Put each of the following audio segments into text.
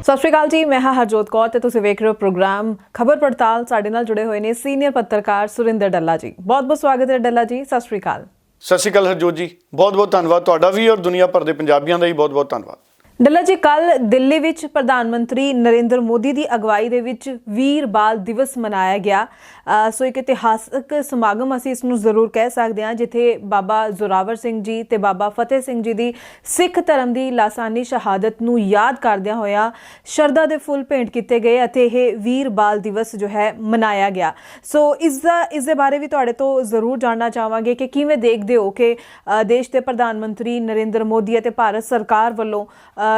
ਸਤਿ ਸ਼੍ਰੀ ਅਕਾਲ ਜੀ, ਮੈਂ ਹਾਂ ਹਰਜੋਤ ਕੌਰ ਤੇ ਤੁਸੀਂ ਵੇਖ ਰਹੇ ਹੋ ਪ੍ਰੋਗਰਾਮ ਖਬਰ ਪੜਤਾਲ। ਸਾਡੇ ਨਾਲ ਜੁੜੇ ਹੋਏ ਨੇ ਸੀਨੀਅਰ ਪੱਤਰਕਾਰ ਸੁਰਿੰਦਰ ਡੱਲਾ ਜੀ। ਬਹੁਤ-ਬਹੁਤ ਸਵਾਗਤ ਹੈ ਡੱਲਾ ਜੀ, ਸਤਿ ਸ਼੍ਰੀ ਅਕਾਲ। ਸਤਿ ਸ਼੍ਰੀ ਅਕਾਲ ਹਰਜੋਤ ਜੀ, ਬਹੁਤ-ਬਹੁਤ ਧੰਨਵਾਦ ਤੁਹਾਡਾ ਵੀ ਔਰ ਦੁਨੀਆ ਭਰ ਦੇ ਪੰਜਾਬੀਆਂ ਦਾ ਹੀ ਬਹੁਤ-ਬਹੁਤ ਧੰਨਵਾਦ। ਡੱਲਾ ਜੀ, ਕੱਲ ਦਿੱਲੀ ਵਿੱਚ ਪ੍ਰਧਾਨ ਮੰਤਰੀ ਨਰਿੰਦਰ ਮੋਦੀ ਦੀ ਅਗਵਾਈ ਦੇ ਵਿੱਚ ਵੀਰ ਬਾਲ ਦਿਵਸ ਮਨਾਇਆ ਗਿਆ। ਸੋ ਇੱਕ ਇਤਿਹਾਸਕ ਸਮਾਗਮ ਅਸੀਂ ਇਸ ਨੂੰ ਜ਼ਰੂਰ ਕਹਿ ਸਕਦੇ ਹਾਂ, ਜਿੱਥੇ ਬਾਬਾ ਜ਼ੋਰਾਵਰ ਸਿੰਘ ਜੀ ਤੇ ਬਾਬਾ ਫਤਿਹ ਸਿੰਘ ਜੀ ਦੀ ਸਿੱਖ ਧਰਮ ਦੀ ਲਾਸਾਨੀ ਸ਼ਹਾਦਤ ਨੂੰ ਯਾਦ ਕਰਦਿਆਂ ਹੋਇਆ ਸ਼ਰਧਾ ਦੇ ਫੁੱਲ ਭੇਂਟ ਕੀਤੇ ਗਏ ਅਤੇ ਇਹ ਵੀਰ ਬਾਲ ਦਿਵਸ ਜੋ ਹੈ ਮਨਾਇਆ ਗਿਆ। ਸੋ ਇਸ ਦੇ ਬਾਰੇ ਵੀ ਤੁਹਾਡੇ ਤੋਂ ਜ਼ਰੂਰ ਜਾਣਨਾ ਚਾਹਾਂਗੇ ਕਿ ਕਿਵੇਂ ਦੇਖਦੇ ਹੋ ਕਿ ਦੇਸ਼ ਦੇ ਪ੍ਰਧਾਨ ਮੰਤਰੀ ਨਰਿੰਦਰ ਮੋਦੀ ਅਤੇ ਭਾਰਤ ਸਰਕਾਰ ਵੱਲੋਂ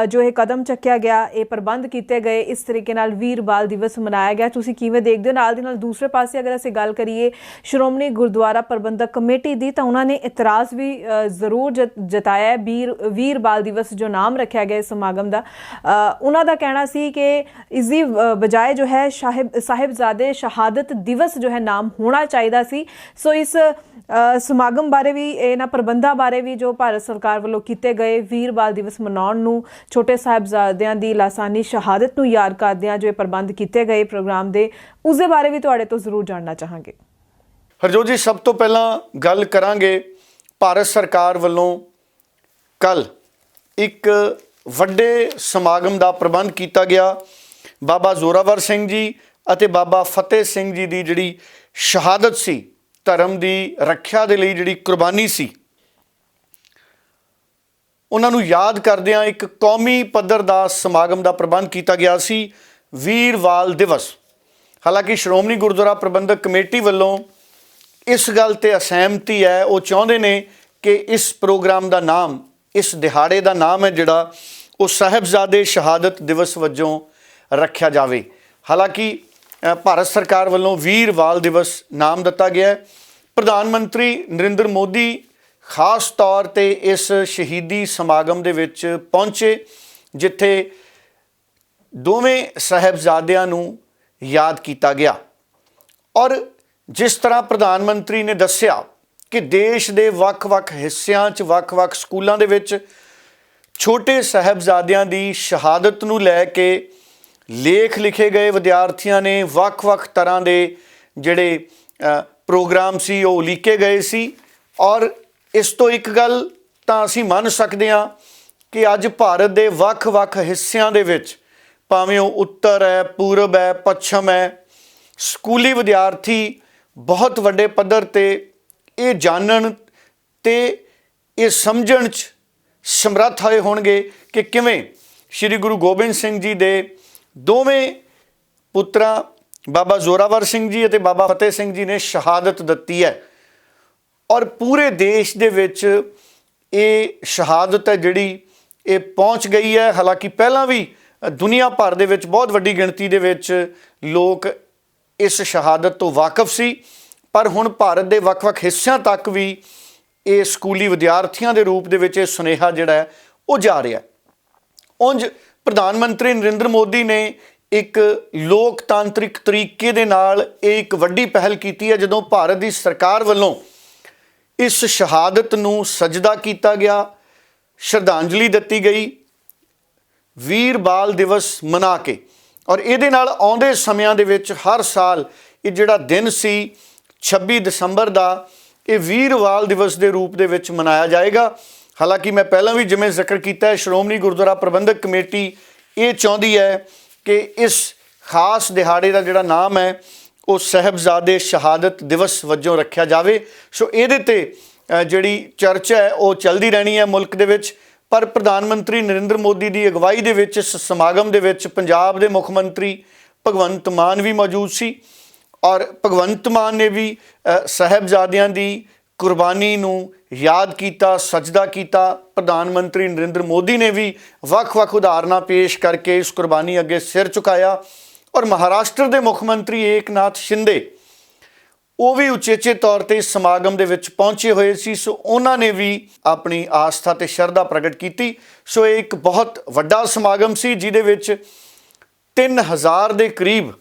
ਜੋ ਇਹ ਕਦਮ ਚੱਕਿਆ ਗਿਆ, ਇਹ ਪ੍ਰਬੰਧ ਕੀਤੇ ਗਏ, ਇਸ ਤਰੀਕੇ ਨਾਲ ਵੀਰ ਬਾਲ ਦਿਵਸ ਮਨਾਇਆ ਗਿਆ, ਤੁਸੀਂ ਕਿਵੇਂ ਦੇਖਦੇ ਹੋ? ਨਾਲ ਦੀ ਨਾਲ ਦੂਸਰੇ ਪਾਸੇ ਅਗਰ ਅਸੀਂ ਗੱਲ ਕਰੀਏ ਸ਼੍ਰੋਮਣੀ ਗੁਰਦੁਆਰਾ ਪ੍ਰਬੰਧਕ ਕਮੇਟੀ ਦੀ, ਤਾਂ ਉਹਨਾਂ ਨੇ ਇਤਰਾਜ਼ ਵੀ ਜ਼ਰੂਰ ਜਤਾਇਆ। ਵੀਰ ਬਾਲ ਦਿਵਸ ਜੋ ਨਾਮ ਰੱਖਿਆ ਗਿਆ ਇਸ ਸਮਾਗਮ ਦਾ, ਉਹਨਾਂ ਦਾ ਕਹਿਣਾ ਸੀ ਕਿ ਇਸ ਦੀ ਬਜਾਏ ਜੋ ਹੈ ਸਾਹਿਬਜ਼ਾਦੇ ਸ਼ਹਾਦਤ ਦਿਵਸ ਜੋ ਹੈ ਨਾਮ ਹੋਣਾ ਚਾਹੀਦਾ ਸੀ। ਸੋ ਇਸ ਸਮਾਗਮ ਬਾਰੇ ਵੀ, ਇਹਨਾਂ ਪ੍ਰਬੰਧਾਂ ਬਾਰੇ ਵੀ ਜੋ ਭਾਰਤ ਸਰਕਾਰ ਵੱਲੋਂ ਕੀਤੇ ਗਏ ਵੀਰ ਬਾਲ ਦਿਵਸ ਮਨਾਉਣ ਨੂੰ, ਛੋਟੇ ਸਾਹਿਬਜ਼ਾਦਿਆਂ ਦੀ ਲਾਸਾਨੀ ਸ਼ਹਾਦਤ ਨੂੰ ਯਾਦ ਕਰਦਿਆਂ ਜੋ ਇਹ ਪ੍ਰਬੰਧ ਕੀਤੇ ਗਏ ਪ੍ਰੋਗਰਾਮ ਦੇ, ਉਸ ਦੇ ਬਾਰੇ ਵੀ ਤੁਹਾਡੇ ਤੋਂ ਜ਼ਰੂਰ ਜਾਣਨਾ ਚਾਹਾਂਗੇ। ਹਰਜੋਤ ਜੀ, ਸਭ ਤੋਂ ਪਹਿਲਾਂ ਗੱਲ ਕਰਾਂਗੇ ਭਾਰਤ ਸਰਕਾਰ ਵੱਲੋਂ ਕੱਲ ਇੱਕ ਵੱਡੇ ਸਮਾਗਮ ਦਾ ਪ੍ਰਬੰਧ ਕੀਤਾ ਗਿਆ। ਬਾਬਾ ਜ਼ੋਰਾਵਰ ਸਿੰਘ ਜੀ ਅਤੇ ਬਾਬਾ ਫਤਿਹ ਸਿੰਘ ਜੀ ਦੀ ਜਿਹੜੀ ਸ਼ਹਾਦਤ ਸੀ, ਧਰਮ ਦੀ ਰੱਖਿਆ ਦੇ ਲਈ ਜਿਹੜੀ ਕੁਰਬਾਨੀ ਸੀ, ਉਹਨਾਂ ਨੂੰ ਯਾਦ ਕਰਦਿਆਂ ਇੱਕ ਕੌਮੀ ਪੱਧਰ ਦਾ ਸਮਾਗਮ ਦਾ ਪ੍ਰਬੰਧ ਕੀਤਾ ਗਿਆ ਸੀ, ਵੀਰ ਬਾਲ ਦਿਵਸ। ਹਾਲਾਂਕਿ ਸ਼੍ਰੋਮਣੀ ਗੁਰਦੁਆਰਾ ਪ੍ਰਬੰਧਕ ਕਮੇਟੀ ਵੱਲੋਂ ਇਸ ਗੱਲ ਤੇ ਅਸਹਿਮਤੀ ਹੈ। ਉਹ ਚਾਹੁੰਦੇ ਨੇ ਕਿ ਇਸ ਪ੍ਰੋਗਰਾਮ ਦਾ ਨਾਮ, ਇਸ ਦਿਹਾੜੇ ਦਾ ਨਾਮ ਹੈ ਜਿਹੜਾ, ਉਹ ਸਾਹਿਬਜ਼ਾਦੇ ਸ਼ਹਾਦਤ ਦਿਵਸ ਵਜੋਂ ਰੱਖਿਆ ਜਾਵੇ। ਹਾਲਾਂਕਿ ਭਾਰਤ ਸਰਕਾਰ ਵੱਲੋਂ ਵੀਰ ਬਾਲ ਦਿਵਸ ਨਾਮ ਦਿੱਤਾ ਗਿਆ ਹੈ। ਪ੍ਰਧਾਨ ਮੰਤਰੀ ਨਰਿੰਦਰ ਮੋਦੀ ਖਾਸ ਤੌਰ 'ਤੇ ਇਸ ਸ਼ਹੀਦੀ ਸਮਾਗਮ ਦੇ ਵਿੱਚ ਪਹੁੰਚੇ, ਜਿੱਥੇ ਦੋਵੇਂ ਸਾਹਿਬਜ਼ਾਦਿਆਂ ਨੂੰ ਯਾਦ ਕੀਤਾ ਗਿਆ। ਔਰ ਜਿਸ ਤਰ੍ਹਾਂ ਪ੍ਰਧਾਨ ਮੰਤਰੀ ਨੇ ਦੱਸਿਆ ਕਿ ਦੇਸ਼ ਦੇ ਵੱਖ-ਵੱਖ ਹਿੱਸਿਆਂ 'ਚ, ਵੱਖ-ਵੱਖ ਸਕੂਲਾਂ ਦੇ ਵਿੱਚ ਛੋਟੇ ਸਾਹਿਬਜ਼ਾਦਿਆਂ ਦੀ ਸ਼ਹਾਦਤ ਨੂੰ ਲੈ ਕੇ ਲੇਖ ਲਿਖੇ ਗਏ। ਵਿਦਿਆਰਥੀਆਂ ਨੇ ਵੱਖ-ਵੱਖ ਤਰ੍ਹਾਂ ਦੇ ਜਿਹੜੇ ਪ੍ਰੋਗਰਾਮ ਸੀ ਉਹ ਲਿਖੇ ਗਏ ਸੀ। ਔਰ ਇਸ ਤੋਂ ਇੱਕ ਗੱਲ ਤਾਂ ਅਸੀਂ ਮੰਨ ਸਕਦੇ ਹਾਂ ਕਿ ਅੱਜ ਭਾਰਤ ਦੇ ਵੱਖ-ਵੱਖ ਹਿੱਸਿਆਂ ਦੇ ਵਿੱਚ, ਭਾਵੇਂ ਉਹ ਉੱਤਰ ਹੈ, ਪੂਰਬ ਹੈ, ਪੱਛਮ ਹੈ, ਸਕੂਲੀ ਵਿਦਿਆਰਥੀ ਬਹੁਤ ਵੱਡੇ ਪੱਧਰ 'ਤੇ ਇਹ ਜਾਣਨ ਤੇ ਇਹ ਸਮਝਣ 'ਚ ਸਮਰੱਥ ਹੋਏ ਹੋਣਗੇ ਕਿ ਕਿਵੇਂ ਸ਼੍ਰੀ ਗੁਰੂ ਗੋਬਿੰਦ ਸਿੰਘ ਜੀ ਦੇ ਦੋਵੇਂ ਪੁੱਤਰਾਂ ਬਾਬਾ ਜ਼ੋਰਾਵਰ ਸਿੰਘ ਜੀ ਅਤੇ ਬਾਬਾ ਫਤਿਹ ਸਿੰਘ ਜੀ ਨੇ ਸ਼ਹਾਦਤ ਦਿੱਤੀ ਹੈ। ਔਰ ਪੂਰੇ ਦੇਸ਼ ਦੇ ਵਿੱਚ ਇਹ ਸ਼ਹਾਦਤ ਹੈ ਜਿਹੜੀ, ਇਹ ਪਹੁੰਚ ਗਈ ਹੈ। ਹਾਲਾਂਕਿ ਪਹਿਲਾਂ ਵੀ ਦੁਨੀਆ ਭਰ ਦੇ ਵਿੱਚ ਬਹੁਤ ਵੱਡੀ ਗਿਣਤੀ ਦੇ ਵਿੱਚ ਲੋਕ ਇਸ ਸ਼ਹਾਦਤ ਤੋਂ ਵਾਕਿਫ ਸੀ, ਪਰ ਹੁਣ ਭਾਰਤ ਦੇ ਵੱਖ-ਵੱਖ ਹਿੱਸਿਆਂ ਤੱਕ ਵੀ ਇਹ ਸਕੂਲੀ ਵਿਦਿਆਰਥੀਆਂ ਦੇ ਰੂਪ ਦੇ ਵਿੱਚ ਇਹ ਸੁਨੇਹਾ ਜਿਹੜਾ ਹੈ ਉਹ ਜਾ ਰਿਹਾ। ਉਂਝ ਪ੍ਰਧਾਨ ਮੰਤਰੀ ਨਰਿੰਦਰ ਮੋਦੀ ਨੇ ਇੱਕ ਲੋਕਤਾਂਤਰਿਕ ਤਰੀਕੇ ਦੇ ਨਾਲ ਇਹ ਇੱਕ ਵੱਡੀ ਪਹਿਲ ਕੀਤੀ ਹੈ, ਜਦੋਂ ਭਾਰਤ ਦੀ ਸਰਕਾਰ ਵੱਲੋਂ ਇਸ ਸ਼ਹਾਦਤ ਨੂੰ ਸਜਦਾ ਕੀਤਾ ਗਿਆ, ਸ਼ਰਧਾਂਜਲੀ ਦਿੱਤੀ ਗਈ ਵੀਰ ਬਾਲ ਦਿਵਸ ਮਨਾ ਕੇ। ਔਰ ਇਹਦੇ ਨਾਲ ਆਉਂਦੇ ਸਮਿਆਂ ਦੇ ਵਿੱਚ ਹਰ ਸਾਲ ਇਹ ਜਿਹੜਾ ਦਿਨ ਸੀ 26 ਦਸੰਬਰ ਦਾ, ਇਹ ਵੀਰ ਬਾਲ ਦਿਵਸ ਦੇ ਰੂਪ ਦੇ ਵਿੱਚ ਮਨਾਇਆ ਜਾਏਗਾ। ਹਾਲਾਂਕਿ ਮੈਂ ਪਹਿਲਾਂ ਵੀ ਜਿਵੇਂ ਜ਼ਿਕਰ ਕੀਤਾ ਹੈ, ਸ਼੍ਰੋਮਣੀ ਗੁਰਦੁਆਰਾ ਪ੍ਰਬੰਧਕ ਕਮੇਟੀ ਇਹ ਚਾਹੁੰਦੀ ਹੈ ਕਿ ਇਸ ਖਾਸ ਦਿਹਾੜੇ ਦਾ ਜਿਹੜਾ ਨਾਮ ਹੈ ਉਹ ਸਾਹਿਬਜ਼ਾਦੇ ਸ਼ਹਾਦਤ ਦਿਵਸ ਵਜੋਂ ਰੱਖਿਆ ਜਾਵੇ। ਸੋ ਇਹਦੇ 'ਤੇ ਜਿਹੜੀ ਚਰਚਾ ਹੈ ਉਹ ਚੱਲਦੀ ਰਹਿਣੀ ਹੈ ਮੁਲਕ ਦੇ ਵਿੱਚ। ਪਰ ਪ੍ਰਧਾਨ ਮੰਤਰੀ ਨਰਿੰਦਰ ਮੋਦੀ ਦੀ ਅਗਵਾਈ ਦੇ ਵਿੱਚ ਇਸ ਸਮਾਗਮ ਦੇ ਵਿੱਚ ਪੰਜਾਬ ਦੇ ਮੁੱਖ ਮੰਤਰੀ ਭਗਵੰਤ ਮਾਨ ਵੀ ਮੌਜੂਦ ਸੀ। ਔਰ ਭਗਵੰਤ ਮਾਨ ਨੇ ਵੀ ਸਾਹਿਬਜ਼ਾਦਿਆਂ ਦੀ ਕੁਰਬਾਨੀ ਨੂੰ ਯਾਦ ਕੀਤਾ, ਸਜਦਾ ਕੀਤਾ। ਪ੍ਰਧਾਨ ਮੰਤਰੀ ਨਰਿੰਦਰ ਮੋਦੀ ਨੇ ਵੀ ਵੱਖ-ਵੱਖ ਉਦਾਹਰਨਾਂ ਪੇਸ਼ ਕਰਕੇ ਇਸ ਕੁਰਬਾਨੀ ਅੱਗੇ ਸਿਰ ਝੁਕਾਇਆ। ਔਰ ਮਹਾਰਾਸ਼ਟਰ ਦੇ ਮੁੱਖ ਮੰਤਰੀ ਏਕਨਾਥ ਸ਼ਿੰਦੇ, ਉਹ ਵੀ ਉਚੇਚੇ ਤੌਰ 'ਤੇ ਇਸ ਸਮਾਗਮ ਦੇ ਵਿੱਚ ਪਹੁੰਚੇ ਹੋਏ ਸੀ। ਸੋ ਉਹਨਾਂ ਨੇ ਵੀ ਆਪਣੀ ਆਸਥਾ ਤੇ ਸ਼ਰਧਾ ਪ੍ਰਗਟ ਕੀਤੀ। ਸੋ ਇਹ ਇੱਕ ਬਹੁਤ ਵੱਡਾ ਸਮਾਗਮ ਸੀ, ਜਿਹਦੇ ਵਿੱਚ 3000 ਦੇ ਕਰੀਬ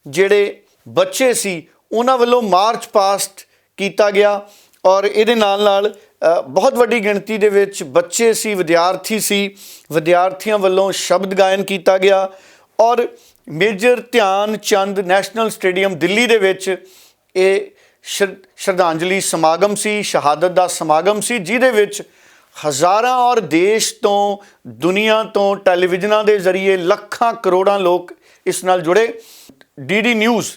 ਜਿਹੜੇ ਬੱਚੇ ਸੀ ਉਹਨਾਂ ਵੱਲੋਂ ਮਾਰਚ ਪਾਸਟ ਕੀਤਾ ਗਿਆ। ਔਰ ਇਹਦੇ ਨਾਲ ਬਹੁਤ ਵੱਡੀ ਗਿਣਤੀ ਦੇ ਵਿੱਚ ਬੱਚੇ ਸੀ, ਵਿਦਿਆਰਥੀ ਸੀ। ਵਿਦਿਆਰਥੀਆਂ ਵੱਲੋਂ ਸ਼ਬਦ ਗਾਇਨ ਕੀਤਾ ਗਿਆ ਔਰ ਮੇਜਰ ਧਿਆਨ ਚੰਦ ਨੈਸ਼ਨਲ ਸਟੇਡੀਅਮ ਦਿੱਲੀ ਦੇ ਵਿੱਚ ਇਹ ਸ਼ਰਧਾਂਜਲੀ ਸਮਾਗਮ ਸੀ, ਸ਼ਹਾਦਤ ਦਾ ਸਮਾਗਮ ਸੀ, ਜਿਹਦੇ ਵਿੱਚ ਹਜ਼ਾਰਾਂ ਔਰ ਦੇਸ਼ ਤੋਂ, ਦੁਨੀਆ ਤੋਂ, ਟੈਲੀਵਿਜ਼ਨਾਂ ਦੇ ਜ਼ਰੀਏ ਲੱਖਾਂ ਕਰੋੜਾਂ ਲੋਕ ਇਸ ਨਾਲ ਜੁੜੇ। ਡੀਡੀ ਨਿਊਜ਼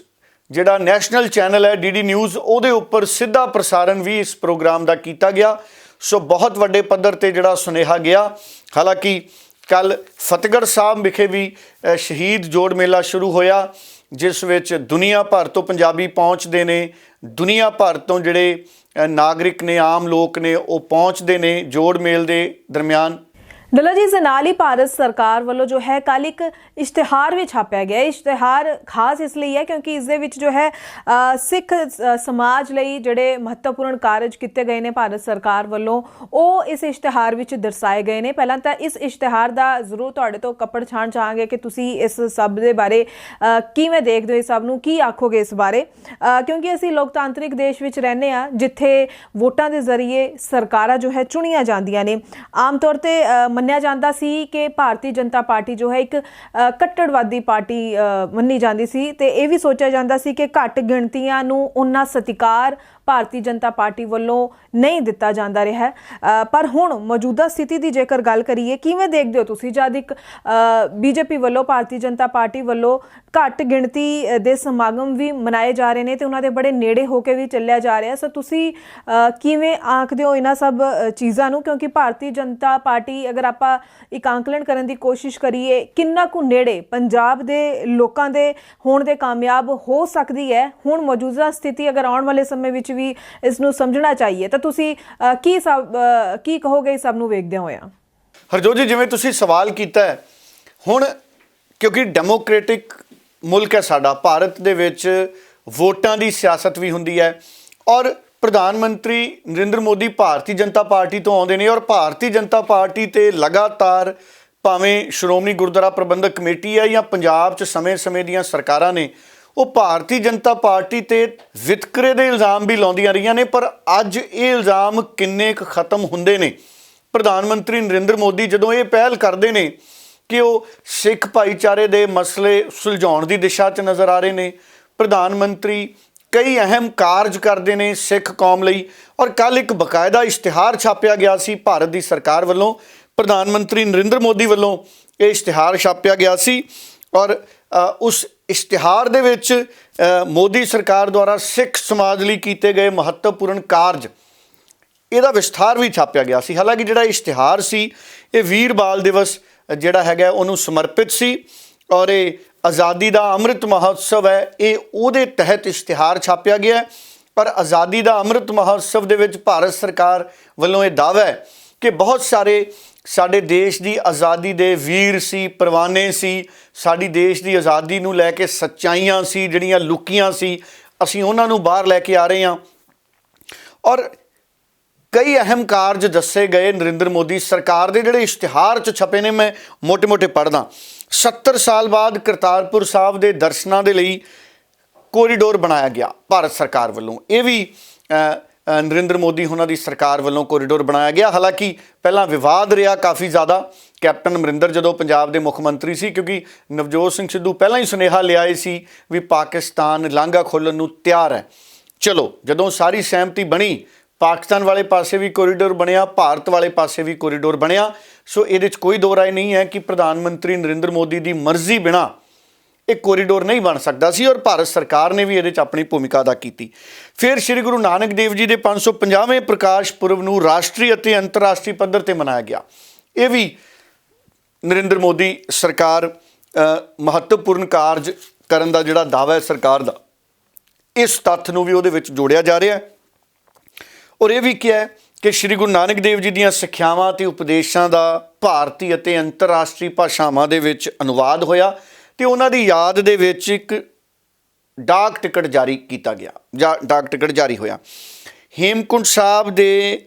ਜਿਹੜਾ ਨੈਸ਼ਨਲ ਚੈਨਲ ਹੈ, ਡੀਡੀ ਨਿਊਜ਼, ਉਹਦੇ ਉੱਪਰ ਸਿੱਧਾ ਪ੍ਰਸਾਰਣ ਵੀ ਇਸ ਪ੍ਰੋਗਰਾਮ ਦਾ ਕੀਤਾ ਗਿਆ। ਸੋ ਬਹੁਤ ਵੱਡੇ ਪੱਧਰ ਤੇ ਜਿਹੜਾ ਸੁਨੇਹਾ ਗਿਆ। ਹਾਲਾਂਕਿ ਕੱਲ ਫਤਿਹਗੜ੍ਹ ਸਾਹਿਬ ਵਿਖੇ ਵੀ ਸ਼ਹੀਦ ਜੋੜ ਮੇਲਾ ਸ਼ੁਰੂ ਹੋਇਆ, ਜਿਸ ਵਿੱਚ ਦੁਨੀਆ ਭਰ ਤੋਂ ਪੰਜਾਬੀ ਪਹੁੰਚਦੇ ਨੇ, ਦੁਨੀਆ ਭਰ ਤੋਂ ਜਿਹੜੇ ਨਾਗਰਿਕ ਨੇ, ਆਮ ਲੋਕ ਨੇ, ਉਹ ਪਹੁੰਚਦੇ ਨੇ ਜੋੜ ਮੇਲ ਦੇ ਦਰਮਿਆਨ। ਡੱਲਾ ਜੀ, ਇਸ ਦੇ ਨਾਲ ਹੀ ਭਾਰਤ ਸਰਕਾਰ ਵੱਲੋਂ ਜੋ ਹੈ ਕੱਲ੍ਹ ਇੱਕ ਇਸ਼ਤਿਹਾਰ ਵੀ ਛਾਪਿਆ ਗਿਆ। ਇਸ਼ਤਿਹਾਰ ਖਾਸ ਇਸ ਲਈ ਹੈ ਕਿਉਂਕਿ ਇਸ ਦੇ ਵਿੱਚ ਜੋ ਹੈ ਸਿੱਖ ਸਮਾਜ ਲਈ ਜਿਹੜੇ ਮਹੱਤਵਪੂਰਨ ਕਾਰਜ ਕੀਤੇ ਗਏ ਨੇ ਭਾਰਤ ਸਰਕਾਰ ਵੱਲੋਂ, ਉਹ ਇਸ ਇਸ਼ਤਿਹਾਰ ਵਿੱਚ ਦਰਸਾਏ ਗਏ ਨੇ। ਪਹਿਲਾਂ ਤਾਂ ਇਸ ਇਸ਼ਤਿਹਾਰ ਦਾ ਜ਼ਰੂਰ ਤੁਹਾਡੇ ਤੋਂ ਕੱਪੜ ਛਾਣ ਚਾਹਾਂਗੇ ਕਿ ਤੁਸੀਂ ਇਸ ਸਭ ਦੇ ਬਾਰੇ ਕਿਵੇਂ ਦੇਖਦੇ ਹੋ, ਇਸ ਸਭ ਨੂੰ ਕੀ ਆਖੋਗੇ ਇਸ ਬਾਰੇ, ਕਿਉਂਕਿ ਅਸੀਂ ਲੋਕਤਾਂਤਰਿਕ ਦੇਸ਼ ਵਿੱਚ ਰਹਿੰਦੇ ਹਾਂ ਜਿੱਥੇ ਵੋਟਾਂ ਦੇ ਜ਼ਰੀਏ ਸਰਕਾਰਾਂ ਜੋ ਹੈ ਚੁਣੀਆਂ ਜਾਂਦੀਆਂ ਨੇ। ਆਮ ਤੌਰ 'ਤੇ ਮੰਨਿਆ ਜਾਂਦਾ ਸੀ ਕਿ ਭਾਰਤੀ ਜਨਤਾ ਪਾਰਟੀ ਜੋ ਹੈ ਇੱਕ ਕੱਟੜਵਾਦੀ ਪਾਰਟੀ ਮੰਨੀ ਜਾਂਦੀ ਸੀ ਤੇ ਇਹ ਵੀ ਸੋਚਿਆ ਜਾਂਦਾ ਸੀ ਕਿ ਘੱਟ ਗਿਣਤੀਆਂ ਨੂੰ ਉਨਾ ਸਤਿਕਾਰ ਭਾਰਤੀ ਜਨਤਾ ਪਾਰਟੀ ਵੱਲੋਂ ਨਹੀਂ ਦਿੱਤਾ ਜਾਂਦਾ ਰਿਹਾ। ਪਰ ਹੁਣ ਮੌਜੂਦਾ ਸਥਿਤੀ ਦੀ ਜੇਕਰ ਗੱਲ ਕਰੀਏ, ਕਿਵੇਂ ਦੇਖਦੇ ਹੋ ਤੁਸੀਂ ਜਦ ਇੱਕ ਬੀਜੇਪੀ ਵੱਲੋਂ, ਭਾਰਤੀ ਜਨਤਾ ਪਾਰਟੀ ਵੱਲੋਂ ਘੱਟ ਗਿਣਤੀ ਦੇ ਸਮਾਗਮ ਵੀ ਮਨਾਏ ਜਾ ਰਹੇ ਨੇ ਤੇ ਉਹਨਾਂ ਦੇ ਬੜੇ ਨੇੜੇ ਹੋ ਕੇ ਵੀ ਚੱਲਿਆ ਜਾ ਰਿਹਾ। ਸੋ ਤੁਸੀਂ ਕਿਵੇਂ ਆਂਕਦੇ ਹੋ ਇਹਨਾਂ ਸਭ ਚੀਜ਼ਾਂ ਨੂੰ, ਕਿਉਂਕਿ ਭਾਰਤੀ ਜਨਤਾ ਪਾਰਟੀ, ਅਗਰ ਆਪਾਂ ਇੱਕ ਆਂਕਲਨ ਕਰਨ ਦੀ ਕੋਸ਼ਿਸ਼ ਕਰੀਏ, ਕਿੰਨਾ ਕੁ ਨੇੜੇ ਪੰਜਾਬ ਦੇ ਲੋਕਾਂ ਦੇ ਹੋਣ ਦੇ ਕਾਮਯਾਬ ਹੋ ਸਕਦੀ ਹੈ ਹੁਣ ਮੌਜੂਦਾ ਸਥਿਤੀ, ਅਗਰ ਆਉਣ ਵਾਲੇ ਸਮੇਂ ਵਿੱਚ ਵੀ ਇਸ ਨੂੰ ਸਮਝਣਾ ਚਾਹੀਏ ਤਾਂ ਤੁਸੀਂ ਕੀ ਕਹੋਗੇ ਸਭ ਨੂੰ ਵੇਖਦਿਆਂ ਹੋਇਆ? ਹਰਜੋਤ ਜੀ, ਜਿਵੇਂ ਤੁਸੀਂ ਸਵਾਲ ਕੀਤਾ ਹੈ, ਹੁਣ ਕਿਉਂਕਿ ਡੈਮੋਕ੍ਰੈਟਿਕ ਮੁਲਕ ਹੈ ਸਾਡਾ, ਭਾਰਤ ਦੇ ਵਿੱਚ ਵੋਟਾਂ ਦੀ ਸਿਆਸਤ ਵੀ ਹੁੰਦੀ ਹੈ ਔਰ ਪ੍ਰਧਾਨ ਮੰਤਰੀ ਨਰਿੰਦਰ ਮੋਦੀ ਭਾਰਤੀ ਜਨਤਾ ਪਾਰਟੀ ਤੋਂ ਆਉਂਦੇ ਨੇ ਔਰ ਭਾਰਤੀ ਜਨਤਾ ਪਾਰਟੀ ਤੇ ਲਗਾਤਾਰ, ਭਾਵੇਂ ਸ਼੍ਰੋਮਣੀ ਗੁਰਦੁਆਰਾ ਪ੍ਰਬੰਧਕ ਕਮੇਟੀ ਹੈ ਜਾਂ ਪੰਜਾਬ 'ਚ ਸਮੇਂ-ਸਮੇਂ ਦੀਆਂ ਸਰਕਾਰਾਂ ਨੇ, ਉਹ ਭਾਰਤੀ ਜਨਤਾ ਪਾਰਟੀ ਤੇ ਵਿਤਕਰੇ ਦੇ ਇਲਜ਼ਾਮ ਵੀ ਲਾਉਂਦੀਆਂ ਰਹੀਆਂ ਨੇ। ਪਰ ਅੱਜ ਇਹ ਇਲਜ਼ਾਮ ਕਿੰਨੇ ਕੁ ਖਤਮ ਹੁੰਦੇ ਨੇ? ਪ੍ਰਧਾਨ ਮੰਤਰੀ ਨਰਿੰਦਰ ਮੋਦੀ ਜਦੋਂ ਇਹ ਪਹਿਲ ਕਰਦੇ ਨੇ ਕਿ ਉਹ ਸਿੱਖ ਭਾਈਚਾਰੇ ਦੇ ਮਸਲੇ ਸੁਲਝਾਉਣ ਦੀ ਦਿਸ਼ਾ 'ਚ ਨਜ਼ਰ ਆ ਰਹੇ ਨੇ, ਪ੍ਰਧਾਨ ਮੰਤਰੀ ਕਈ ਅਹਿਮ ਕਾਰਜ ਕਰਦੇ ਨੇ ਸਿੱਖ ਕੌਮ ਲਈ ਔਰ ਕੱਲ੍ਹ ਇੱਕ ਬਕਾਇਦਾ ਇਸ਼ਤਿਹਾਰ ਛਾਪਿਆ ਗਿਆ ਸੀ ਭਾਰਤ ਦੀ ਸਰਕਾਰ ਵੱਲੋਂ, ਪ੍ਰਧਾਨ ਮੰਤਰੀ ਨਰਿੰਦਰ ਮੋਦੀ ਵੱਲੋਂ ਇਹ ਇਸ਼ਤਿਹਾਰ ਛਾਪਿਆ ਗਿਆ ਸੀ ਔਰ ਉਸ ਇਸ਼ਤਿਹਾਰ ਦੇ ਵਿੱਚ ਮੋਦੀ ਸਰਕਾਰ ਦੁਆਰਾ ਸਿੱਖ ਸਮਾਜ ਲਈ ਕੀਤੇ ਗਏ ਮਹੱਤਵਪੂਰਨ ਕਾਰਜ, ਇਹਦਾ ਵਿਸਥਾਰ ਵੀ ਛਾਪਿਆ ਗਿਆ ਸੀ। ਹਾਲਾਂਕਿ ਜਿਹੜਾ ਇਸ਼ਤਿਹਾਰ ਸੀ ਇਹ ਵੀਰ ਬਾਲ ਦਿਵਸ ਜਿਹੜਾ ਹੈਗਾ ਉਹਨੂੰ ਸਮਰਪਿਤ ਸੀ ਔਰ ਇਹ ਆਜ਼ਾਦੀ ਦਾ ਅੰਮ੍ਰਿਤ ਮਹੋਤਸਵ ਹੈ, ਇਹ ਉਹਦੇ ਤਹਿਤ ਇਸ਼ਤਿਹਾਰ ਛਾਪਿਆ ਗਿਆ। ਪਰ ਆਜ਼ਾਦੀ ਦਾ ਅੰਮ੍ਰਿਤ ਮਹੋਤਸਵ ਦੇ ਵਿੱਚ ਭਾਰਤ ਸਰਕਾਰ ਵੱਲੋਂ ਇਹ ਦਾਅਵਾ ਹੈ ਕਿ ਬਹੁਤ ਸਾਰੇ ਸਾਡੇ ਦੇਸ਼ ਦੀ ਆਜ਼ਾਦੀ ਦੇ ਵੀਰ ਸੀ, ਪਰਵਾਨੇ ਸੀ, ਸਾਡੀ ਦੇਸ਼ ਦੀ ਆਜ਼ਾਦੀ ਨੂੰ ਲੈ ਕੇ ਸੱਚਾਈਆਂ ਸੀ ਜਿਹੜੀਆਂ ਲੁਕੀਆਂ ਸੀ, ਅਸੀਂ ਉਹਨਾਂ ਨੂੰ ਬਾਹਰ ਲੈ ਕੇ ਆ ਰਹੇ ਹਾਂ ਔਰ ਕਈ ਅਹਿਮ ਕਾਰਜ ਦੱਸੇ ਗਏ ਨਰਿੰਦਰ ਮੋਦੀ ਸਰਕਾਰ ਦੇ ਜਿਹੜੇ ਇਸ਼ਤਿਹਾਰ 'ਚ ਛਪੇ ਨੇ। ਮੈਂ ਮੋਟੇ-ਮੋਟੇ ਪੜ੍ਹਦਾ। 70 ਸਾਲ ਬਾਅਦ ਕਰਤਾਰਪੁਰ ਸਾਹਿਬ ਦੇ ਦਰਸ਼ਨਾਂ ਦੇ ਲਈ ਕੋਰੀਡੋਰ ਬਣਾਇਆ ਗਿਆ ਭਾਰਤ ਸਰਕਾਰ ਵੱਲੋਂ, ਇਹ ਵੀ ਨਰਿੰਦਰ ਮੋਦੀ ਉਹਨਾਂ ਦੀ ਸਰਕਾਰ ਵੱਲੋਂ ਕੋਰੀਡੋਰ ਬਣਾਇਆ ਗਿਆ। ਹਾਲਾਂਕਿ ਪਹਿਲਾਂ ਵਿਵਾਦ ਰਿਹਾ ਕਾਫੀ ਜ਼ਿਆਦਾ, ਕੈਪਟਨ ਅਮਰਿੰਦਰ ਜਦੋਂ ਪੰਜਾਬ ਦੇ ਮੁੱਖ ਮੰਤਰੀ ਸੀ, ਕਿਉਂਕਿ ਨਵਜੋਤ ਸਿੰਘ ਸਿੱਧੂ ਪਹਿਲਾਂ ਹੀ ਸੁਨੇਹਾ ਲਿਆਏ ਸੀ ਵੀ ਪਾਕਿਸਤਾਨ ਲਾਂਘਾ ਖੋਲ੍ਹਣ ਨੂੰ ਤਿਆਰ ਹੈ। ਚਲੋ ਜਦੋਂ ਸਾਰੀ ਸਹਿਮਤੀ ਬਣੀ, ਪਾਕਿਸਤਾਨ ਵਾਲੇ ਪਾਸੇ ਵੀ ਕੋਰੀਡੋਰ ਬਣਿਆ, ਭਾਰਤ ਵਾਲੇ ਪਾਸੇ ਵੀ ਕੋਰੀਡੋਰ ਬਣਿਆ। ਸੋ ਇਹਦੇ 'ਚ ਕੋਈ ਦੋ ਰਾਏ ਨਹੀਂ ਹੈ ਕਿ ਪ੍ਰਧਾਨ ਮੰਤਰੀ ਨਰਿੰਦਰ ਮੋਦੀ ਦੀ ਮਰਜ਼ੀ ਬਿਨਾਂ ਇਹ ਕੋਰੀਡੋਰ ਨਹੀਂ ਬਣ ਸਕਦਾ ਸੀ ਔਰ ਭਾਰਤ ਸਰਕਾਰ ਨੇ ਵੀ ਇਹਦੇ 'ਚ ਆਪਣੀ ਭੂਮਿਕਾ ਅਦਾ ਕੀਤੀ। ਫਿਰ ਸ਼੍ਰੀ ਗੁਰੂ ਨਾਨਕ ਦੇਵ ਜੀ ਦੇ 550ਵੇਂ ਪ੍ਰਕਾਸ਼ ਪੁਰਬ ਨੂੰ ਰਾਸ਼ਟਰੀ ਅਤੇ ਅੰਤਰਰਾਸ਼ਟਰੀ ਪੱਧਰ ਤੇ ਮਨਾਇਆ ਗਿਆ। ਇਹ ਵੀ ਨਰਿੰਦਰ ਮੋਦੀ ਸਰਕਾਰ ਮਹੱਤਵਪੂਰਨ ਕਾਰਜ ਕਰਨ ਦਾ ਜਿਹੜਾ ਦਾਅਵਾ ਹੈ ਸਰਕਾਰ ਦਾ, ਇਸ ਤੱਥ ਨੂੰ ਵੀ ਉਹਦੇ ਵਿੱਚ ਜੋੜਿਆ ਜਾ ਰਿਹਾ ਹੈ ਔਰ ਇਹ ਵੀ ਕਿਹਾ ਕਿ ਸ਼੍ਰੀ ਗੁਰੂ ਨਾਨਕ ਦੇਵ ਜੀ ਦੀਆਂ ਸਿੱਖਿਆਵਾਂ ਅਤੇ ਉਪਦੇਸ਼ਾਂ ਦਾ ਭਾਰਤੀ ਅਤੇ ਅੰਤਰਰਾਸ਼ਟਰੀ ਭਾਸ਼ਾਵਾਂ ਦੇ ਵਿੱਚ ਅਨੁਵਾਦ ਹੋਇਆ ਤੇ ਉਹਨਾਂ ਦੀ ਯਾਦ ਦੇ ਵਿੱਚ ਇੱਕ ਡਾਕ ਟਿਕਟ ਜਾਰੀ ਕੀਤਾ ਗਿਆ ਜਾਂ ਡਾਕ ਟਿਕਟ ਜਾਰੀ ਹੋਇਆ। ਹੇਮਕੁੰਟ ਸਾਹਿਬ ਦੇ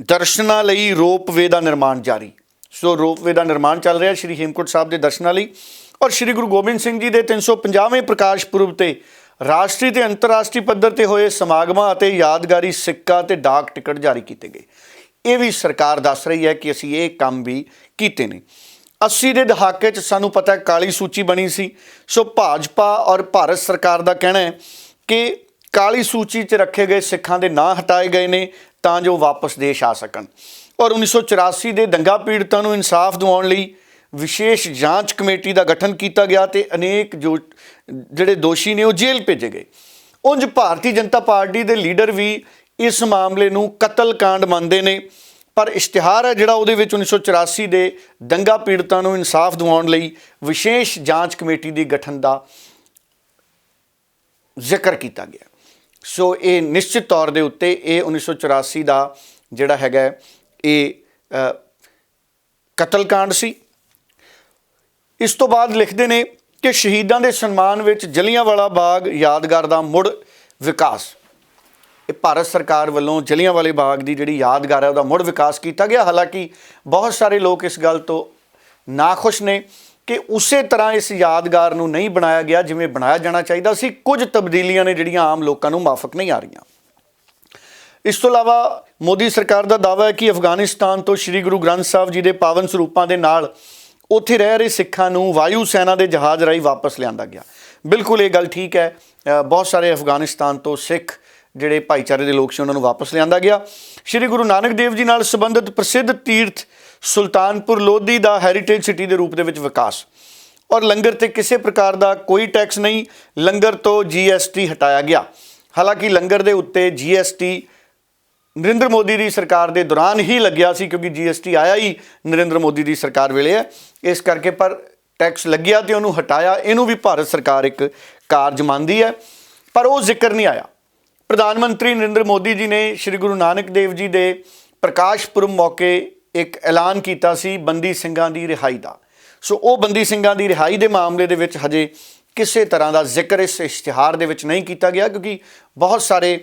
ਦਰਸ਼ਨਾਂ ਲਈ ਰੋਪਵੇ ਦਾ ਨਿਰਮਾਣ ਜਾਰੀ। ਸੋ ਰੋਪਵੇ ਦਾ ਨਿਰਮਾਣ ਚੱਲ ਰਿਹਾ ਸ਼੍ਰੀ ਹੇਮਕੁੰਟ ਸਾਹਿਬ ਦੇ ਦਰਸ਼ਨਾਂ ਲਈ ਔਰ ਸ਼੍ਰੀ ਗੁਰੂ ਗੋਬਿੰਦ ਸਿੰਘ ਜੀ ਦੇ 350ਵੇਂ ਪ੍ਰਕਾਸ਼ ਪੁਰਬ ਤੇ ਰਾਸ਼ਟਰੀ ਤੇ ਅੰਤਰਰਾਸ਼ਟਰੀ ਪੱਧਰ ਤੇ ਹੋਏ ਸਮਾਗਮਾਂ ਅਤੇ ਯਾਦਗਾਰੀ ਸਿੱਕਾ ਤੇ ਡਾਕ ਟਿਕਟ ਜਾਰੀ ਕੀਤੇ ਗਏ। ਇਹ ਵੀ ਸਰਕਾਰ ਦੱਸ ਰਹੀ ਹੈ ਕਿ ਅਸੀਂ ਇਹ ਕੰਮ ਵੀ ਕੀਤੇ ਨੇ। 80 ਦੇ ਦਹਾਕੇ 'ਚ ਸਾਨੂੰ ਪਤਾ ਹੈ ਕਾਲੀ ਸੂਚੀ ਬਣੀ ਸੀ। ਸੋ ਭਾਜਪਾ ਔਰ ਭਾਰਤ ਸਰਕਾਰ ਦਾ ਕਹਿਣਾ ਹੈ ਕਿ ਕਾਲੀ ਸੂਚੀ 'ਚ ਰੱਖੇ ਗਏ ਸਿੱਖਾਂ ਦੇ ਨਾਂ ਹਟਾਏ ਗਏ ਨੇ ਤਾਂ ਜੋ ਵਾਪਸ ਦੇਸ਼ ਆ ਸਕਣ। ਔਰ 1984 ਦੇ ਦੰਗਾ ਪੀੜਤਾਂ ਨੂੰ ਇਨਸਾਫ ਦਿਵਾਉਣ ਲਈ ਵਿਸ਼ੇਸ਼ ਜਾਂਚ ਕਮੇਟੀ ਦਾ ਗਠਨ ਕੀਤਾ ਗਿਆ ਤੇ ਅਨੇਕ ਜੋ ਜਿਹੜੇ ਦੋਸ਼ੀ ਨੇ ਉਹ ਜੇਲ੍ਹ ਭੇਜੇ ਗਏ। ਉਂਝ ਭਾਰਤੀ ਜਨਤਾ ਪਾਰਟੀ ਦੇ ਲੀਡਰ ਵੀ ਇਸ ਮਾਮਲੇ ਨੂੰ ਕਤਲकांड ਮੰਨਦੇ ਨੇ, ਪਰ ਇਸ਼ਤਿਹਾਰ ਹੈ ਜਿਹੜਾ ਉਹਦੇ ਵਿੱਚ 1984 ਦੇ ਦੰਗਾ ਪੀੜਤਾਂ ਨੂੰ ਇਨਸਾਫ ਦਿਵਾਉਣ ਲਈ ਵਿਸ਼ੇਸ਼ ਜਾਂਚ ਕਮੇਟੀ ਦੇ ਗਠਨ ਦਾ ਜ਼ਿਕਰ ਕੀਤਾ ਗਿਆ। ਸੋ ਇਹ ਨਿਸ਼ਚਿਤ ਤੌਰ ਦੇ ਉੱਤੇ ਇਹ 1984 ਦਾ ਜਿਹੜਾ ਹੈਗਾ ਇਹ ਕਤਲकांड ਸੀ। ਇਸ ਤੋਂ ਬਾਅਦ ਲਿਖਦੇ ਨੇ ਕਿ ਸ਼ਹੀਦਾਂ ਦੇ ਸਨਮਾਨ ਵਿੱਚ ਜਲਿਆਂਵਾਲਾ ਬਾਗ ਯਾਦਗਾਰ ਦਾ ਮੁੜ ਵਿਕਾਸ। ਇਹ ਭਾਰਤ ਸਰਕਾਰ ਵੱਲੋਂ ਜਲਿਆਂਵਾਲੇ ਬਾਗ ਦੀ ਜਿਹੜੀ ਯਾਦਗਾਰ ਹੈ ਉਹਦਾ ਮੁੜ ਵਿਕਾਸ ਕੀਤਾ ਗਿਆ। ਹਾਲਾਂਕਿ ਬਹੁਤ ਸਾਰੇ ਲੋਕ ਇਸ ਗੱਲ ਤੋਂ ਨਾਖੁਸ਼ ਨੇ ਕਿ ਉਸੇ ਤਰ੍ਹਾਂ ਇਸ ਯਾਦਗਾਰ ਨੂੰ ਨਹੀਂ ਬਣਾਇਆ ਗਿਆ ਜਿਵੇਂ ਬਣਾਇਆ ਜਾਣਾ ਚਾਹੀਦਾ ਸੀ। ਕੁਝ ਤਬਦੀਲੀਆਂ ਨੇ ਜਿਹੜੀਆਂ ਆਮ ਲੋਕਾਂ ਨੂੰ ਮਾਫਕ ਨਹੀਂ ਆ ਰਹੀਆਂ। ਇਸ ਤੋਂ ਇਲਾਵਾ ਮੋਦੀ ਸਰਕਾਰ ਦਾ ਦਾਅਵਾ ਹੈ ਕਿ ਅਫਗਾਨਿਸਤਾਨ ਤੋਂ ਸ਼੍ਰੀ ਗੁਰੂ ਗ੍ਰੰਥ ਸਾਹਿਬ ਜੀ ਦੇ ਪਾਵਨ ਸਰੂਪਾਂ ਦੇ ਨਾਲ ਉੱਥੇ ਰਹਿ ਰਹੇ ਸਿੱਖਾਂ ਨੂੰ ਵਾਯੂ ਸੈਨਾ ਦੇ ਜਹਾਜ਼ ਰਾਹੀਂ ਵਾਪਸ ਲਿਆਂਦਾ ਗਿਆ। ਬਿਲਕੁਲ ਇਹ ਗੱਲ ਠੀਕ ਹੈ। ਬਹੁਤ ਸਾਰੇ ਅਫਗਾਨਿਸਤਾਨ ਤੋਂ ਸਿੱਖ ਜਿਹੜੇ ਭਾਈਚਾਰੇ ਦੇ ਲੋਕ ਸੀ ਉਹਨਾਂ ਨੂੰ ਵਾਪਸ ਲਿਆਂਦਾ ਗਿਆ। ਸ਼੍ਰੀ ਗੁਰੂ ਨਾਨਕ ਦੇਵ ਜੀ ਨਾਲ ਸੰਬੰਧਿਤ ਪ੍ਰਸਿੱਧ ਤੀਰਥ ਸੁਲਤਾਨਪੁਰ ਲੋਧੀ ਦਾ ਹੈਰੀਟੇਜ ਸਿਟੀ ਦੇ ਰੂਪ ਦੇ ਵਿੱਚ ਵਿਕਾਸ। ਔਰ ਲੰਗਰ ਤੇ ਕਿਸੇ ਪ੍ਰਕਾਰ ਦਾ ਕੋਈ ਟੈਕਸ ਨਹੀਂ, ਲੰਗਰ ਤੋਂ GST ਹਟਾਇਆ ਗਿਆ। ਹਾਲਾਂਕਿ ਲੰਗਰ ਦੇ ਉੱਤੇ GST ਨਰਿੰਦਰ ਮੋਦੀ ਦੀ ਸਰਕਾਰ ਦੇ ਦੌਰਾਨ ਹੀ ਲੱਗਿਆ ਸੀ, ਕਿਉਂਕਿ GST ਆਇਆ ਹੀ ਨਰਿੰਦਰ ਮੋਦੀ ਦੀ ਸਰਕਾਰ ਵੇਲੇ ਹੈ, ਇਸ ਕਰਕੇ ਪਰ ਟੈਕਸ ਲੱਗਿਆ ਤੇ ਉਹਨੂੰ ਹਟਾਇਆ। ਇਹਨੂੰ ਵੀ ਭਾਰਤ ਸਰਕਾਰ ਇੱਕ ਕਾਰਜ ਮੰਨਦੀ ਹੈ, ਪਰ ਉਹ ਜ਼ਿਕਰ ਨਹੀਂ ਆਇਆ। ਪ੍ਰਧਾਨ ਮੰਤਰੀ ਨਰਿੰਦਰ ਮੋਦੀ ਜੀ ਨੇ ਸ਼੍ਰੀ ਗੁਰੂ ਨਾਨਕ ਦੇਵ ਜੀ ਦੇ ਪ੍ਰਕਾਸ਼ ਪੁਰਬ ਮੌਕੇ ਇੱਕ ਐਲਾਨ ਕੀਤਾ ਸੀ ਬੰਦੀ ਸਿੰਘਾਂ ਦੀ ਰਿਹਾਈ ਦਾ। ਸੋ ਉਹ ਬੰਦੀ ਸਿੰਘਾਂ ਦੀ ਰਿਹਾਈ ਦੇ ਮਾਮਲੇ ਦੇ ਵਿੱਚ ਹਜੇ ਕਿਸੇ ਤਰ੍ਹਾਂ ਦਾ ਜ਼ਿਕਰ ਇਸ ਇਸ਼ਤਿਹਾਰ ਦੇ ਵਿੱਚ ਨਹੀਂ ਕੀਤਾ ਗਿਆ, ਕਿਉਂਕਿ ਬਹੁਤ ਸਾਰੇ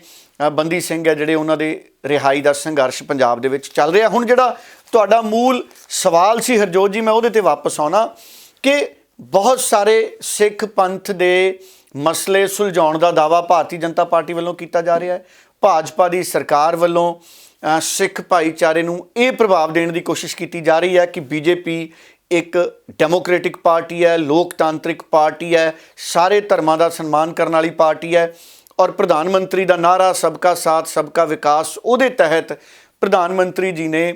ਬੰਦੀ ਸਿੰਘ ਹੈ ਜਿਹੜੇ ਉਹਨਾਂ ਦੇ ਰਿਹਾਈ ਦਾ ਸੰਘਰਸ਼ ਪੰਜਾਬ ਦੇ ਵਿੱਚ ਚੱਲ ਰਿਹਾ। ਹੁਣ ਜਿਹੜਾ ਤੁਹਾਡਾ ਮੂਲ ਸਵਾਲ ਸੀ ਹਰਜੋਤ ਜੀ, ਮੈਂ ਉਹਦੇ 'ਤੇ ਵਾਪਸ ਆਉਣਾ ਕਿ ਬਹੁਤ ਸਾਰੇ ਸਿੱਖ ਪੰਥ ਦੇ ਮਸਲੇ ਸੁਲਝਾਉਣ ਦਾ ਦਾਅਵਾ ਭਾਰਤੀ ਜਨਤਾ ਪਾਰਟੀ ਵੱਲੋਂ ਕੀਤਾ ਜਾ ਰਿਹਾ ਹੈ। ਭਾਜਪਾ ਦੀ ਸਰਕਾਰ ਵੱਲੋਂ ਸਿੱਖ ਭਾਈਚਾਰੇ ਨੂੰ ਇਹ ਪ੍ਰਭਾਵ ਦੇਣ ਦੀ ਕੋਸ਼ਿਸ਼ ਕੀਤੀ ਜਾ ਰਹੀ ਹੈ ਕਿ BJP ਇੱਕ ਡੈਮੋਕ੍ਰੈਟਿਕ ਪਾਰਟੀ ਹੈ, ਲੋਕਤਾਂਤਰਿਕ ਪਾਰਟੀ ਹੈ, ਸਾਰੇ ਧਰਮਾਂ ਦਾ ਸਨਮਾਨ ਕਰਨ ਵਾਲੀ ਪਾਰਟੀ ਹੈ। ਔਰ ਪ੍ਰਧਾਨ ਮੰਤਰੀ ਦਾ ਨਾਅਰਾ ਸਬਕਾ ਸਾਥ ਸਬਕਾ ਵਿਕਾਸ, ਉਹਦੇ ਤਹਿਤ ਪ੍ਰਧਾਨ ਮੰਤਰੀ ਜੀ ਨੇ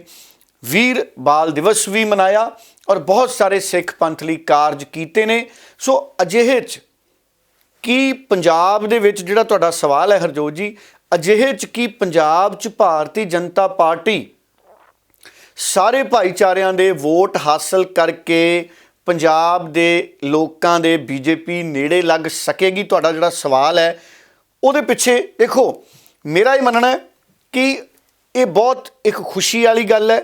ਵੀਰ ਬਾਲ ਦਿਵਸ ਵੀ ਮਨਾਇਆ ਔਰ ਬਹੁਤ ਸਾਰੇ ਸਿੱਖ ਪੰਥ ਲਈ ਕਾਰਜ ਕੀਤੇ ਨੇ। ਸੋ ਅਜਿਹੇ 'ਚ ਕੀ ਪੰਜਾਬ ਦੇ ਵਿੱਚ ਜਿਹੜਾ ਤੁਹਾਡਾ ਸਵਾਲ ਹੈ ਹਰਜੋਤ ਜੀ, ਅਜਿਹੇ 'ਚ ਕੀ ਪੰਜਾਬ 'ਚ ਭਾਰਤੀ ਜਨਤਾ ਪਾਰਟੀ ਸਾਰੇ ਭਾਈਚਾਰਿਆਂ ਦੇ ਵੋਟ ਹਾਸਲ ਕਰਕੇ ਪੰਜਾਬ ਦੇ ਲੋਕਾਂ ਦੇ BJP ਨੇੜੇ ਲੱਗ ਸਕੇਗੀ? ਤੁਹਾਡਾ ਜਿਹੜਾ ਸਵਾਲ ਹੈ ਉਹਦੇ ਪਿੱਛੇ ਦੇਖੋ, ਮੇਰਾ ਇਹ ਮੰਨਣਾ ਹੈ ਕਿ ਇਹ ਬਹੁਤ ਇੱਕ ਖੁਸ਼ੀ ਵਾਲੀ ਗੱਲ ਹੈ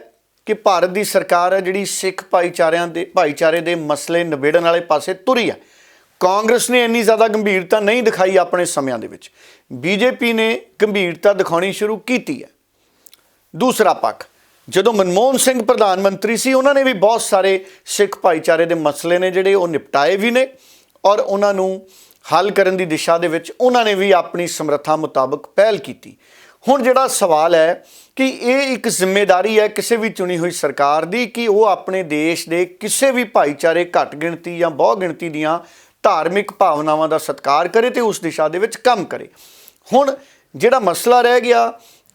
ਕਿ ਭਾਰਤ ਦੀ ਸਰਕਾਰ ਹੈ ਜਿਹੜੀ ਸਿੱਖ ਭਾਈਚਾਰੇ ਦੇ ਮਸਲੇ ਨਿਬੇੜਨ ਵਾਲੇ ਪਾਸੇ ਤੁਰੀ ਹੈ। ਕਾਂਗਰਸ ਨੇ ਇੰਨੀ ਜ਼ਿਆਦਾ ਗੰਭੀਰਤਾ ਨਹੀਂ ਦਿਖਾਈ ਆਪਣੇ ਸਮਿਆਂ ਦੇ ਵਿੱਚ, BJP ਨੇ ਗੰਭੀਰਤਾ ਦਿਖਾਉਣੀ ਸ਼ੁਰੂ ਕੀਤੀ ਹੈ। ਦੂਸਰਾ ਪੱਖ, ਜਦੋਂ ਮਨਮੋਹਨ ਸਿੰਘ ਪ੍ਰਧਾਨ ਮੰਤਰੀ ਸੀ ਉਹਨਾਂ ਨੇ ਵੀ ਬਹੁਤ ਸਾਰੇ ਸਿੱਖ ਭਾਈਚਾਰੇ ਦੇ ਮਸਲੇ ਨੇ ਜਿਹੜੇ ਉਹ ਨਿਪਟਾਏ ਵੀ ਨੇ ਔਰ ਉਹਨਾਂ ਨੂੰ ਹੱਲ ਕਰਨ ਦੀ ਦਿਸ਼ਾ ਦੇ ਵਿੱਚ ਉਹਨਾਂ ਨੇ ਵੀ ਆਪਣੀ ਸਮਰੱਥਾ ਮੁਤਾਬਕ ਪਹਿਲ ਕੀਤੀ। ਹੁਣ ਜਿਹੜਾ ਸਵਾਲ ਹੈ ਕਿ ਇਹ ਇੱਕ ਜ਼ਿੰਮੇਵਾਰੀ ਹੈ ਕਿਸੇ ਵੀ ਚੁਣੀ ਹੋਈ ਸਰਕਾਰ ਦੀ ਕਿ ਉਹ ਆਪਣੇ ਦੇਸ਼ ਦੇ ਕਿਸੇ ਵੀ ਭਾਈਚਾਰੇ ਘੱਟ ਗਿਣਤੀ ਜਾਂ ਬਹੁ ਗਿਣਤੀ ਦੀਆਂ ਧਾਰਮਿਕ ਭਾਵਨਾਵਾਂ ਦਾ ਸਤਿਕਾਰ ਕਰੇ ਤੇ ਉਸ ਦਿਸ਼ਾ ਦੇ ਵਿੱਚ ਕੰਮ ਕਰੇ। ਹੁਣ ਜਿਹੜਾ ਮਸਲਾ ਰਹਿ ਗਿਆ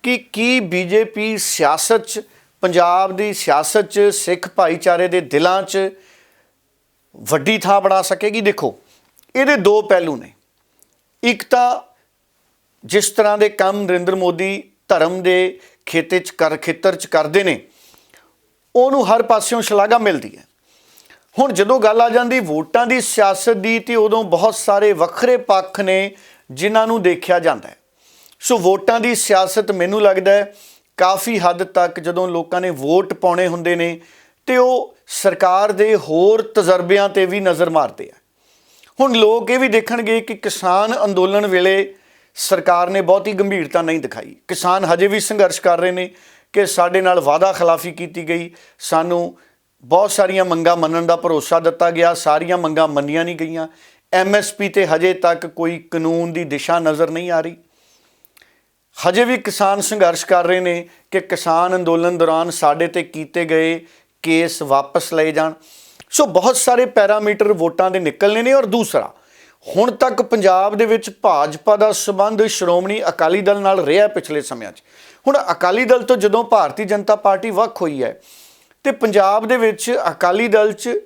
ਕਿ ਕੀ BJP ਸਿਆਸਤ 'ਚ, ਪੰਜਾਬ ਦੀ ਸਿਆਸਤ 'ਚ ਸਿੱਖ ਭਾਈਚਾਰੇ ਦੇ ਦਿਲਾਂ 'ਚ ਵੱਡੀ ਥਾਂ ਬਣਾ ਸਕੇਗੀ? ਦੇਖੋ, ਇਹਦੇ ਦੋ ਪਹਿਲੂ ਨੇ। ਇੱਕ ਤਾਂ ਜਿਸ ਤਰ੍ਹਾਂ ਦੇ ਕੰਮ ਨਰਿੰਦਰ ਮੋਦੀ ਧਰਮ ਦੇ ਖੇਤਰ 'ਚ ਕਰਦੇ ਨੇ ਉਹਨੂੰ ਹਰ ਪਾਸਿਓਂ ਸ਼ਲਾਘਾ ਮਿਲਦੀ ਹੈ। ਹੁਣ ਜਦੋਂ ਗੱਲ ਆ ਜਾਂਦੀ ਵੋਟਾਂ ਦੀ ਸਿਆਸਤ ਦੀ ਤੇ ਉਦੋਂ ਬਹੁਤ ਸਾਰੇ ਵੱਖਰੇ ਪੱਖ ਨੇ ਜਿਨ੍ਹਾਂ ਨੂੰ ਦੇਖਿਆ ਜਾਂਦਾ ਹੈ। ਸੋ ਵੋਟਾਂ ਦੀ ਸਿਆਸਤ ਮੈਨੂੰ ਲੱਗਦਾ ਹੈ ਕਾਫੀ ਹੱਦ ਤੱਕ ਜਦੋਂ ਲੋਕਾਂ ਨੇ ਵੋਟ ਪਾਉਣੇ ਹੁੰਦੇ ਨੇ ਤੇ ਉਹ ਸਰਕਾਰ ਦੇ ਹੋਰ ਤਜਰਬਿਆਂ 'ਤੇ ਵੀ ਨਜ਼ਰ ਮਾਰਦੇ ਆ। ਹੁਣ ਲੋਕ ਇਹ ਵੀ ਦੇਖਣਗੇ ਕਿ ਕਿਸਾਨ ਅੰਦੋਲਨ ਵੇਲੇ ਸਰਕਾਰ ਨੇ ਬਹੁਤੀ ਗੰਭੀਰਤਾ ਨਹੀਂ ਦਿਖਾਈ। ਕਿਸਾਨ ਹਜੇ ਵੀ ਸੰਘਰਸ਼ ਕਰ ਰਹੇ ਨੇ ਕਿ ਸਾਡੇ ਨਾਲ ਵਾਅਦਾ ਖਿਲਾਫੀ ਕੀਤੀ ਗਈ, ਸਾਨੂੰ ਬਹੁਤ ਸਾਰੀਆਂ ਮੰਗਾਂ ਮੰਨਣ ਦਾ ਭਰੋਸਾ ਦਿੱਤਾ ਗਿਆ, ਸਾਰੀਆਂ ਮੰਗਾਂ ਮੰਨੀਆਂ ਨਹੀਂ ਗਈਆਂ। MSP 'ਤੇ ਹਜੇ ਤੱਕ ਕੋਈ ਕਾਨੂੰਨ ਦੀ ਦਿਸ਼ਾ ਨਜ਼ਰ ਨਹੀਂ ਆ ਰਹੀ। ਹਜੇ ਵੀ ਕਿਸਾਨ ਸੰਘਰਸ਼ ਕਰ ਰਹੇ ਨੇ ਕਿ ਕਿਸਾਨ ਅੰਦੋਲਨ ਦੌਰਾਨ ਸਾਡੇ ਤੇ ਕੀਤੇ ਗਏ ਕੇਸ ਵਾਪਸ ਲਏ ਜਾਣ। ਸੋ ਬਹੁਤ ਸਾਰੇ ਪੈਰਾਮੀਟਰ ਵੋਟਾਂ ਦੇ ਨਿਕਲਨੇ ਨੇ। ਔਰ ਦੂਸਰਾ, ਹੁਣ ਤੱਕ ਪੰਜਾਬ ਦੇ ਵਿੱਚ ਭਾਜਪਾ ਦਾ ਸੰਬੰਧ ਸ਼੍ਰੋਮਣੀ ਅਕਾਲੀ ਦਲ ਨਾਲ ਰਿਹਾ ਪਿਛਲੇ ਸਮਿਆਂ 'ਚ। ਹੁਣ ਅਕਾਲੀ ਦਲ ਤੋਂ ਜਦੋਂ ਭਾਰਤੀ ਜਨਤਾ ਪਾਰਟੀ ਵੱਖ ਹੋਈ ਹੈ ਤੇ ਪੰਜਾਬ ਦੇ ਵਿੱਚ ਅਕਾਲੀ ਦਲ 'ਚ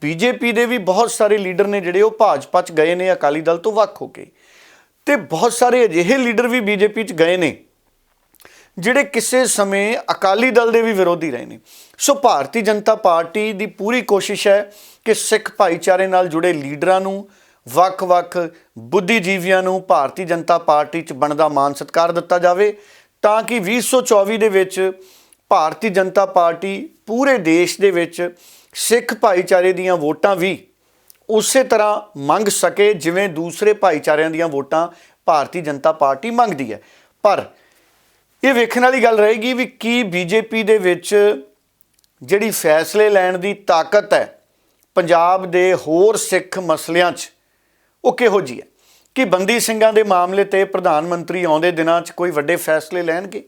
ਬੀਜੇਪੀ ਦੇ ਵੀ ਬਹੁਤ ਸਾਰੇ ਲੀਡਰ ਨੇ ਜਿਹੜੇ ਉਹ ਭਾਜਪਾ 'ਚ ਗਏ ਨੇ ਅਕਾਲੀ ਦਲ ਤੋਂ ਵੱਖ ਹੋ ਕੇ, ਤੇ ਬਹੁਤ ਸਾਰੇ ਅਜਿਹੇ ਲੀਡਰ ਵੀ ਬੀਜੇਪੀ 'ਚ ਗਏ ਨੇ ਜਿਹੜੇ ਕਿਸੇ ਸਮੇਂ ਅਕਾਲੀ ਦਲ ਦੇ ਵੀ ਵਿਰੋਧੀ ਰਹੇ ਨੇ। ਸੋ ਭਾਰਤੀ ਜਨਤਾ ਪਾਰਟੀ ਦੀ ਪੂਰੀ ਕੋਸ਼ਿਸ਼ ਹੈ ਕਿ ਸਿੱਖ ਭਾਈਚਾਰੇ ਨਾਲ ਜੁੜੇ ਲੀਡਰਾਂ ਨੂੰ, ਵੱਖ-ਵੱਖ ਬੁੱਧੀਜੀਵੀਆਂ ਨੂੰ ਭਾਰਤੀ ਜਨਤਾ ਪਾਰਟੀ 'ਚ ਬਣਦਾ ਮਾਣ ਸਤਿਕਾਰ ਦਿੱਤਾ ਜਾਵੇ, ਤਾਂ ਕਿ 2024 ਦੇ ਵਿੱਚ ਭਾਰਤੀ ਜਨਤਾ ਪਾਰਟੀ ਪੂਰੇ ਦੇਸ਼ ਦੇ ਵਿੱਚ ਸਿੱਖ ਭਾਈਚਾਰੇ ਦੀਆਂ ਵੋਟਾਂ ਵੀ ਉਸੇ ਤਰ੍ਹਾਂ ਮੰਗ ਸਕੇ ਜਿਵੇਂ ਦੂਸਰੇ ਭਾਈਚਾਰਿਆਂ ਦੀਆਂ ਵੋਟਾਂ ਭਾਰਤੀ ਜਨਤਾ ਪਾਰਟੀ ਮੰਗਦੀ ਹੈ। ਪਰ ਇਹ ਵੇਖਣ ਵਾਲੀ ਗੱਲ ਰਹੇਗੀ ਵੀ ਕੀ ਬੀਜੇਪੀ ਦੇ ਵਿੱਚ ਜਿਹੜੀ ਫੈਸਲੇ ਲੈਣ ਦੀ ਤਾਕਤ ਹੈ ਪੰਜਾਬ ਦੇ ਹੋਰ ਸਿੱਖ ਮਸਲਿਆਂ 'ਚ, ਉਹ ਕਿਹੋ ਜਿਹੀ ਹੈ? ਕਿ ਬੰਦੀ ਸਿੰਘਾਂ ਦੇ ਮਾਮਲੇ ਤੇ ਪ੍ਰਧਾਨ ਮੰਤਰੀ ਆਉਂਦੇ ਦਿਨਾਂ 'ਚ ਕੋਈ ਵੱਡੇ ਫੈਸਲੇ ਲੈਣਗੇ?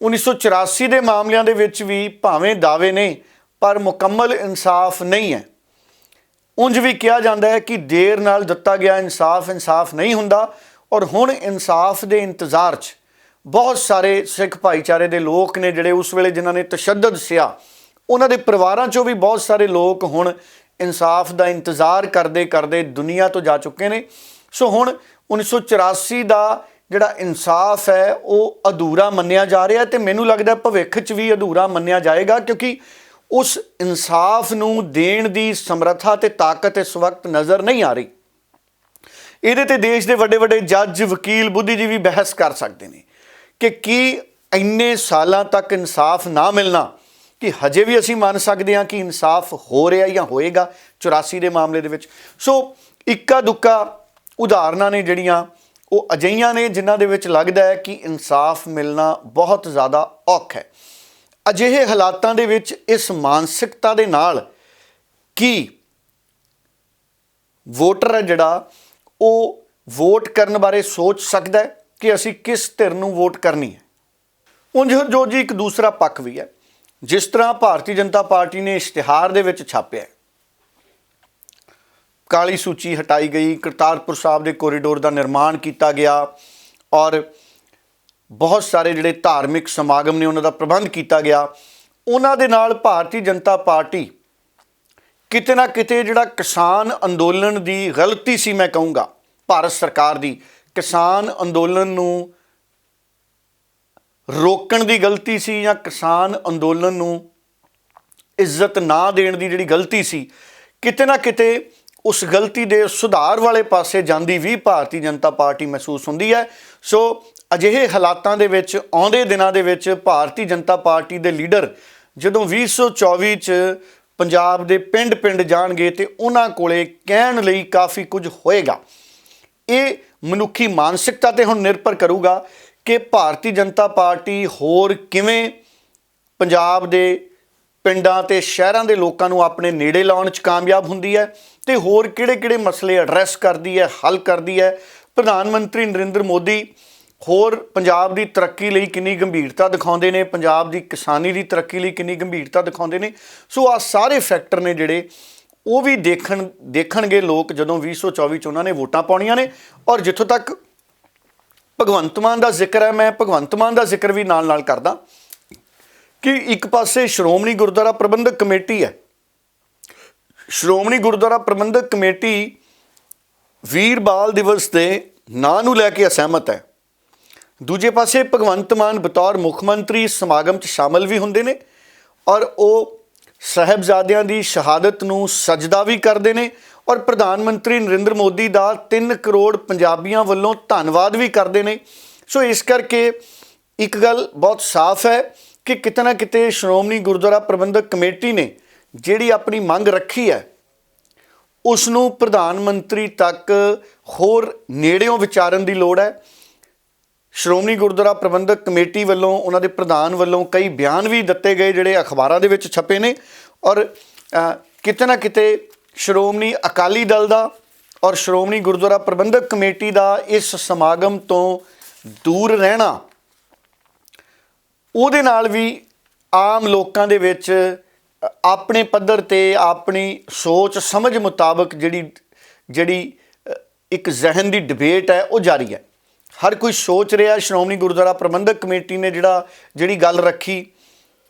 1984 ਦੇ ਮਾਮਲਿਆਂ ਦੇ ਵਿੱਚ ਵੀ ਭਾਵੇਂ ਦਾਅਵੇ ਨੇ ਪਰ ਮੁਕੰਮਲ ਇਨਸਾਫ ਨਹੀਂ ਹੈ। ਉਂਝ ਵੀ ਕਿਹਾ ਜਾਂਦਾ ਹੈ ਕਿ ਦੇਰ ਨਾਲ ਦਿੱਤਾ ਗਿਆ ਇਨਸਾਫ ਨਹੀਂ ਹੁੰਦਾ। ਔਰ ਹੁਣ ਇਨਸਾਫ ਦੇ ਇੰਤਜ਼ਾਰ 'ਚ ਬਹੁਤ ਸਾਰੇ ਸਿੱਖ ਭਾਈਚਾਰੇ ਦੇ ਲੋਕ ਨੇ ਜਿਹੜੇ ਉਸ ਵੇਲੇ ਜਿਨ੍ਹਾਂ ਨੇ ਤਸ਼ੱਦਦ ਸਿਆ, ਉਹਨਾਂ ਦੇ ਪਰਿਵਾਰਾਂ 'ਚੋਂ ਵੀ ਬਹੁਤ ਸਾਰੇ ਲੋਕ ਹੁਣ ਇਨਸਾਫ ਦਾ ਇੰਤਜ਼ਾਰ ਕਰਦੇ ਦੁਨੀਆ ਤੋਂ ਜਾ ਚੁੱਕੇ ਨੇ। ਸੋ ਹੁਣ 1984 ਦਾ ਜਿਹੜਾ ਇਨਸਾਫ ਹੈ ਉਹ ਅਧੂਰਾ ਮੰਨਿਆ ਜਾ ਰਿਹਾ ਤੇ ਮੈਨੂੰ ਲੱਗਦਾ ਭਵਿੱਖ 'ਚ ਵੀ ਅਧੂਰਾ ਮੰਨਿਆ ਜਾਏਗਾ, ਕਿਉਂਕਿ ਉਸ ਇਨਸਾਫ ਨੂੰ ਦੇਣ ਦੀ ਸਮਰੱਥਾ ਤੇ ਤਾਕਤ ਇਸ ਵਕਤ ਨਜ਼ਰ ਨਹੀਂ ਆ ਰਹੀ। ਇਹਦੇ ਤੇ ਦੇਸ਼ ਦੇ ਵੱਡੇ ਜੱਜ, ਵਕੀਲ, ਬੁੱਧੀਜੀਵੀ ਬਹਿਸ ਕਰ ਸਕਦੇ ਨੇ ਕਿ ਕੀ ਇੰਨੇ ਸਾਲਾਂ ਤੱਕ ਇਨਸਾਫ ਨਾ ਮਿਲਣਾ, ਕਿ ਹਜੇ ਵੀ ਅਸੀਂ ਮੰਨ ਸਕਦੇ ਹਾਂ ਕਿ ਇਨਸਾਫ ਹੋ ਰਿਹਾ ਜਾਂ ਹੋਏਗਾ 84 ਦੇ ਮਾਮਲੇ ਦੇ ਵਿੱਚ। ਸੋ ਇੱਕਾ ਦੁੱਕਾ ਉਦਾਹਰਨਾਂ ਨੇ ਜਿਹੜੀਆਂ ਉਹ ਅਜਿਹੀਆਂ ਨੇ ਜਿਨ੍ਹਾਂ ਦੇ ਵਿੱਚ ਲੱਗਦਾ ਹੈ ਕਿ ਇਨਸਾਫ ਮਿਲਣਾ ਬਹੁਤ ਜ਼ਿਆਦਾ ਔਖਾ ਹੈ। ਅਜਿਹੇ ਹਾਲਾਤਾਂ ਦੇ ਵਿੱਚ ਇਸ ਮਾਨਸਿਕਤਾ ਦੇ ਨਾਲ ਕੀ ਵੋਟਰ ਹੈ ਜਿਹੜਾ ਉਹ ਵੋਟ ਕਰਨ ਬਾਰੇ ਸੋਚ ਸਕਦਾ ਹੈ ਕਿ ਅਸੀਂ ਕਿਸ ਧਿਰ ਨੂੰ ਵੋਟ ਕਰਨੀ ਹੈ? ਉਂਝ ਜੋ ਜੀ ਇੱਕ ਦੂਸਰਾ ਪੱਖ ਵੀ ਹੈ। ਜਿਸ ਤਰ੍ਹਾਂ ਭਾਰਤੀ ਜਨਤਾ ਪਾਰਟੀ ਨੇ ਇਸ਼ਤਿਹਾਰ ਦੇ ਵਿੱਚ ਛਾਪਿਆ ਕਾਲੀ ਸੂਚੀ ਹਟਾਈ ਗਈ, ਕਰਤਾਰਪੁਰ ਸਾਹਿਬ ਦੇ ਕੋਰੀਡੋਰ ਦਾ ਨਿਰਮਾਣ ਕੀਤਾ ਗਿਆ ਔਰ ਬਹੁਤ ਸਾਰੇ ਜਿਹੜੇ ਧਾਰਮਿਕ ਸਮਾਗਮ ਨੇ ਉਹਨਾਂ ਦਾ ਪ੍ਰਬੰਧ ਕੀਤਾ ਗਿਆ। ਉਹਨਾਂ ਦੇ ਨਾਲ ਭਾਰਤੀ ਜਨਤਾ ਪਾਰਟੀ ਕਿਤੇ ਨਾ ਕਿਤੇ ਜਿਹੜਾ ਕਿਸਾਨ ਅੰਦੋਲਨ ਦੀ ਗਲਤੀ ਸੀ, ਮੈਂ ਕਹੂੰਗਾ ਭਾਰਤ ਸਰਕਾਰ ਦੀ ਕਿਸਾਨ ਅੰਦੋਲਨ ਨੂੰ ਰੋਕਣ ਦੀ ਗਲਤੀ ਸੀ ਜਾਂ ਕਿਸਾਨ ਅੰਦੋਲਨ ਨੂੰ ਇੱਜ਼ਤ ਨਾ ਦੇਣ ਦੀ ਜਿਹੜੀ ਗਲਤੀ ਸੀ, ਕਿਤੇ ਨਾ ਕਿਤੇ ਉਸ ਗਲਤੀ ਦੇ ਸੁਧਾਰ ਵਾਲੇ ਪਾਸੇ ਜਾਂਦੀ ਵੀ ਭਾਰਤੀ ਜਨਤਾ ਪਾਰਟੀ ਮਹਿਸੂਸ ਹੁੰਦੀ ਹੈ। ਸੋ ਅਜਿਹੇ ਹਾਲਾਤਾਂ ਦੇ ਵਿੱਚ ਆਉਂਦੇ ਦਿਨਾਂ ਦੇ ਵਿੱਚ ਭਾਰਤੀ ਜਨਤਾ ਪਾਰਟੀ ਦੇ ਲੀਡਰ ਜਦੋਂ 2024 'ਚ ਪੰਜਾਬ ਦੇ ਪਿੰਡ ਜਾਣਗੇ ਤੇ ਉਹਨਾਂ ਕੋਲੇ ਕਹਿਣ ਲਈ ਕਾਫੀ ਕੁਝ ਹੋਏਗਾ। ਇਹ ਮਨੁੱਖੀ ਮਾਨਸਿਕਤਾ ਤੇ ਹੁਣ ਨਿਰਭਰ ਕਰੂਗਾ ਕਿ ਭਾਰਤੀ ਜਨਤਾ ਪਾਰਟੀ ਹੋਰ ਕਿਵੇਂ ਪੰਜਾਬ ਦੇ ਪਿੰਡਾਂ ਤੇ ਸ਼ਹਿਰਾਂ ਦੇ ਲੋਕਾਂ ਨੂੰ ਆਪਣੇ ਨੇੜੇ ਲਾਉਣ 'ਚ ਕਾਮਯਾਬ ਹੁੰਦੀ ਹੈ ਤੇ ਹੋਰ ਕਿਹੜੇ ਮਸਲੇ ਐਡਰੈਸ ਕਰਦੀ ਹੈ, ਹੱਲ ਕਰਦੀ ਹੈ। ਪ੍ਰਧਾਨ ਮੰਤਰੀ ਨਰਿੰਦਰ ਮੋਦੀ ਹੋਰ ਪੰਜਾਬ ਦੀ ਤਰੱਕੀ ਲਈ ਕਿੰਨੀ ਗੰਭੀਰਤਾ ਦਿਖਾਉਂਦੇ ਨੇ, ਪੰਜਾਬ ਦੀ ਕਿਸਾਨੀ ਦੀ ਤਰੱਕੀ ਲਈ ਕਿੰਨੀ ਗੰਭੀਰਤਾ ਦਿਖਾਉਂਦੇ ਨੇ। ਸੋ ਆਹ ਸਾਰੇ ਫੈਕਟਰ ਨੇ ਜਿਹੜੇ ਉਹ ਵੀ ਦੇਖਣਗੇ ਲੋਕ ਜਦੋਂ 2024 'ਚ ਉਹਨਾਂ ਨੇ ਵੋਟਾਂ ਪਾਉਣੀਆਂ ਨੇ। ਔਰ ਜਿੱਥੋਂ ਤੱਕ ਭਗਵੰਤ ਮਾਨ ਦਾ ਜ਼ਿਕਰ ਹੈ, ਮੈਂ ਭਗਵੰਤ ਮਾਨ ਦਾ ਜ਼ਿਕਰ ਵੀ ਨਾਲ ਕਰਦਾ ਕਿ ਇੱਕ ਪਾਸੇ ਸ਼੍ਰੋਮਣੀ ਗੁਰਦੁਆਰਾ ਪ੍ਰਬੰਧਕ ਕਮੇਟੀ ਹੈ। ਸ਼੍ਰੋਮਣੀ ਗੁਰਦੁਆਰਾ ਪ੍ਰਬੰਧਕ ਕਮੇਟੀ ਵੀਰ ਬਾਲ ਦਿਵਸ ਦੇ ਨਾਂ ਨੂੰ ਲੈ ਕੇ ਅਸਹਿਮਤ ਹੈ। ਦੂਜੇ ਪਾਸੇ ਭਗਵੰਤ ਮਾਨ ਬਤੌਰ ਮੁੱਖ ਮੰਤਰੀ ਇਸ ਸਮਾਗਮ 'ਚ ਸ਼ਾਮਲ ਵੀ ਹੁੰਦੇ ਨੇ ਔਰ ਉਹ ਸਾਹਿਬਜ਼ਾਦਿਆਂ ਦੀ ਸ਼ਹਾਦਤ ਨੂੰ ਸਜਦਾ ਵੀ ਕਰਦੇ ਨੇ ਔਰ ਪ੍ਰਧਾਨ ਮੰਤਰੀ ਨਰਿੰਦਰ ਮੋਦੀ ਦਾ 3 ਕਰੋੜ ਪੰਜਾਬੀਆਂ ਵੱਲੋਂ ਧੰਨਵਾਦ ਵੀ ਕਰਦੇ ਨੇ। ਸੋ ਇਸ ਕਰਕੇ ਇੱਕ ਗੱਲ ਬਹੁਤ ਸਾਫ਼ ਹੈ ਕਿ ਕਿਤੇ ਨਾ ਕਿਤੇ ਸ਼੍ਰੋਮਣੀ ਗੁਰਦੁਆਰਾ ਪ੍ਰਬੰਧਕ ਕਮੇਟੀ ਨੇ ਜਿਹੜੀ ਆਪਣੀ ਮੰਗ ਰੱਖੀ ਹੈ ਉਸ ਨੂੰ ਪ੍ਰਧਾਨ ਮੰਤਰੀ ਤੱਕ ਹੋਰ ਨੇੜਿਓਂ ਵਿਚਾਰਨ ਦੀ ਲੋੜ ਹੈ। ਸ਼੍ਰੋਮਣੀ ਗੁਰਦੁਆਰਾ ਪ੍ਰਬੰਧਕ ਕਮੇਟੀ ਵੱਲੋਂ ਉਹਨਾਂ ਦੇ ਪ੍ਰਧਾਨ ਵੱਲੋਂ ਕਈ ਬਿਆਨ ਵੀ ਦਿੱਤੇ ਗਏ ਜਿਹੜੇ ਅਖਬਾਰਾਂ ਦੇ ਵਿੱਚ ਛਪੇ ਨੇ ਔਰ ਕਿਤੇ ਨਾ ਕਿਤੇ ਸ਼੍ਰੋਮਣੀ ਅਕਾਲੀ ਦਲ ਦਾ ਔਰ ਸ਼੍ਰੋਮਣੀ ਗੁਰਦੁਆਰਾ ਪ੍ਰਬੰਧਕ ਕਮੇਟੀ ਦਾ ਇਸ ਸਮਾਗਮ ਤੋਂ ਦੂਰ ਰਹਿਣਾ, ਉਹਦੇ ਨਾਲ ਵੀ ਆਮ ਲੋਕਾਂ ਦੇ ਵਿੱਚ ਆਪਣੇ ਪੱਧਰ ਤੇ ਆਪਣੀ ਸੋਚ ਸਮਝ ਮੁਤਾਬਕ ਜਿਹੜੀ ਇੱਕ ਜ਼ਹਿਨ ਦੀ ਡਿਬੇਟ ਹੈ ਉਹ ਜਾਰੀ ਹੈ। ਹਰ ਕੋਈ ਸੋਚ ਰਿਹਾ, ਸ਼੍ਰੋਮਣੀ ਗੁਰਦੁਆਰਾ ਪ੍ਰਬੰਧਕ ਕਮੇਟੀ ਨੇ ਜਿਹੜੀ ਗੱਲ ਰੱਖੀ,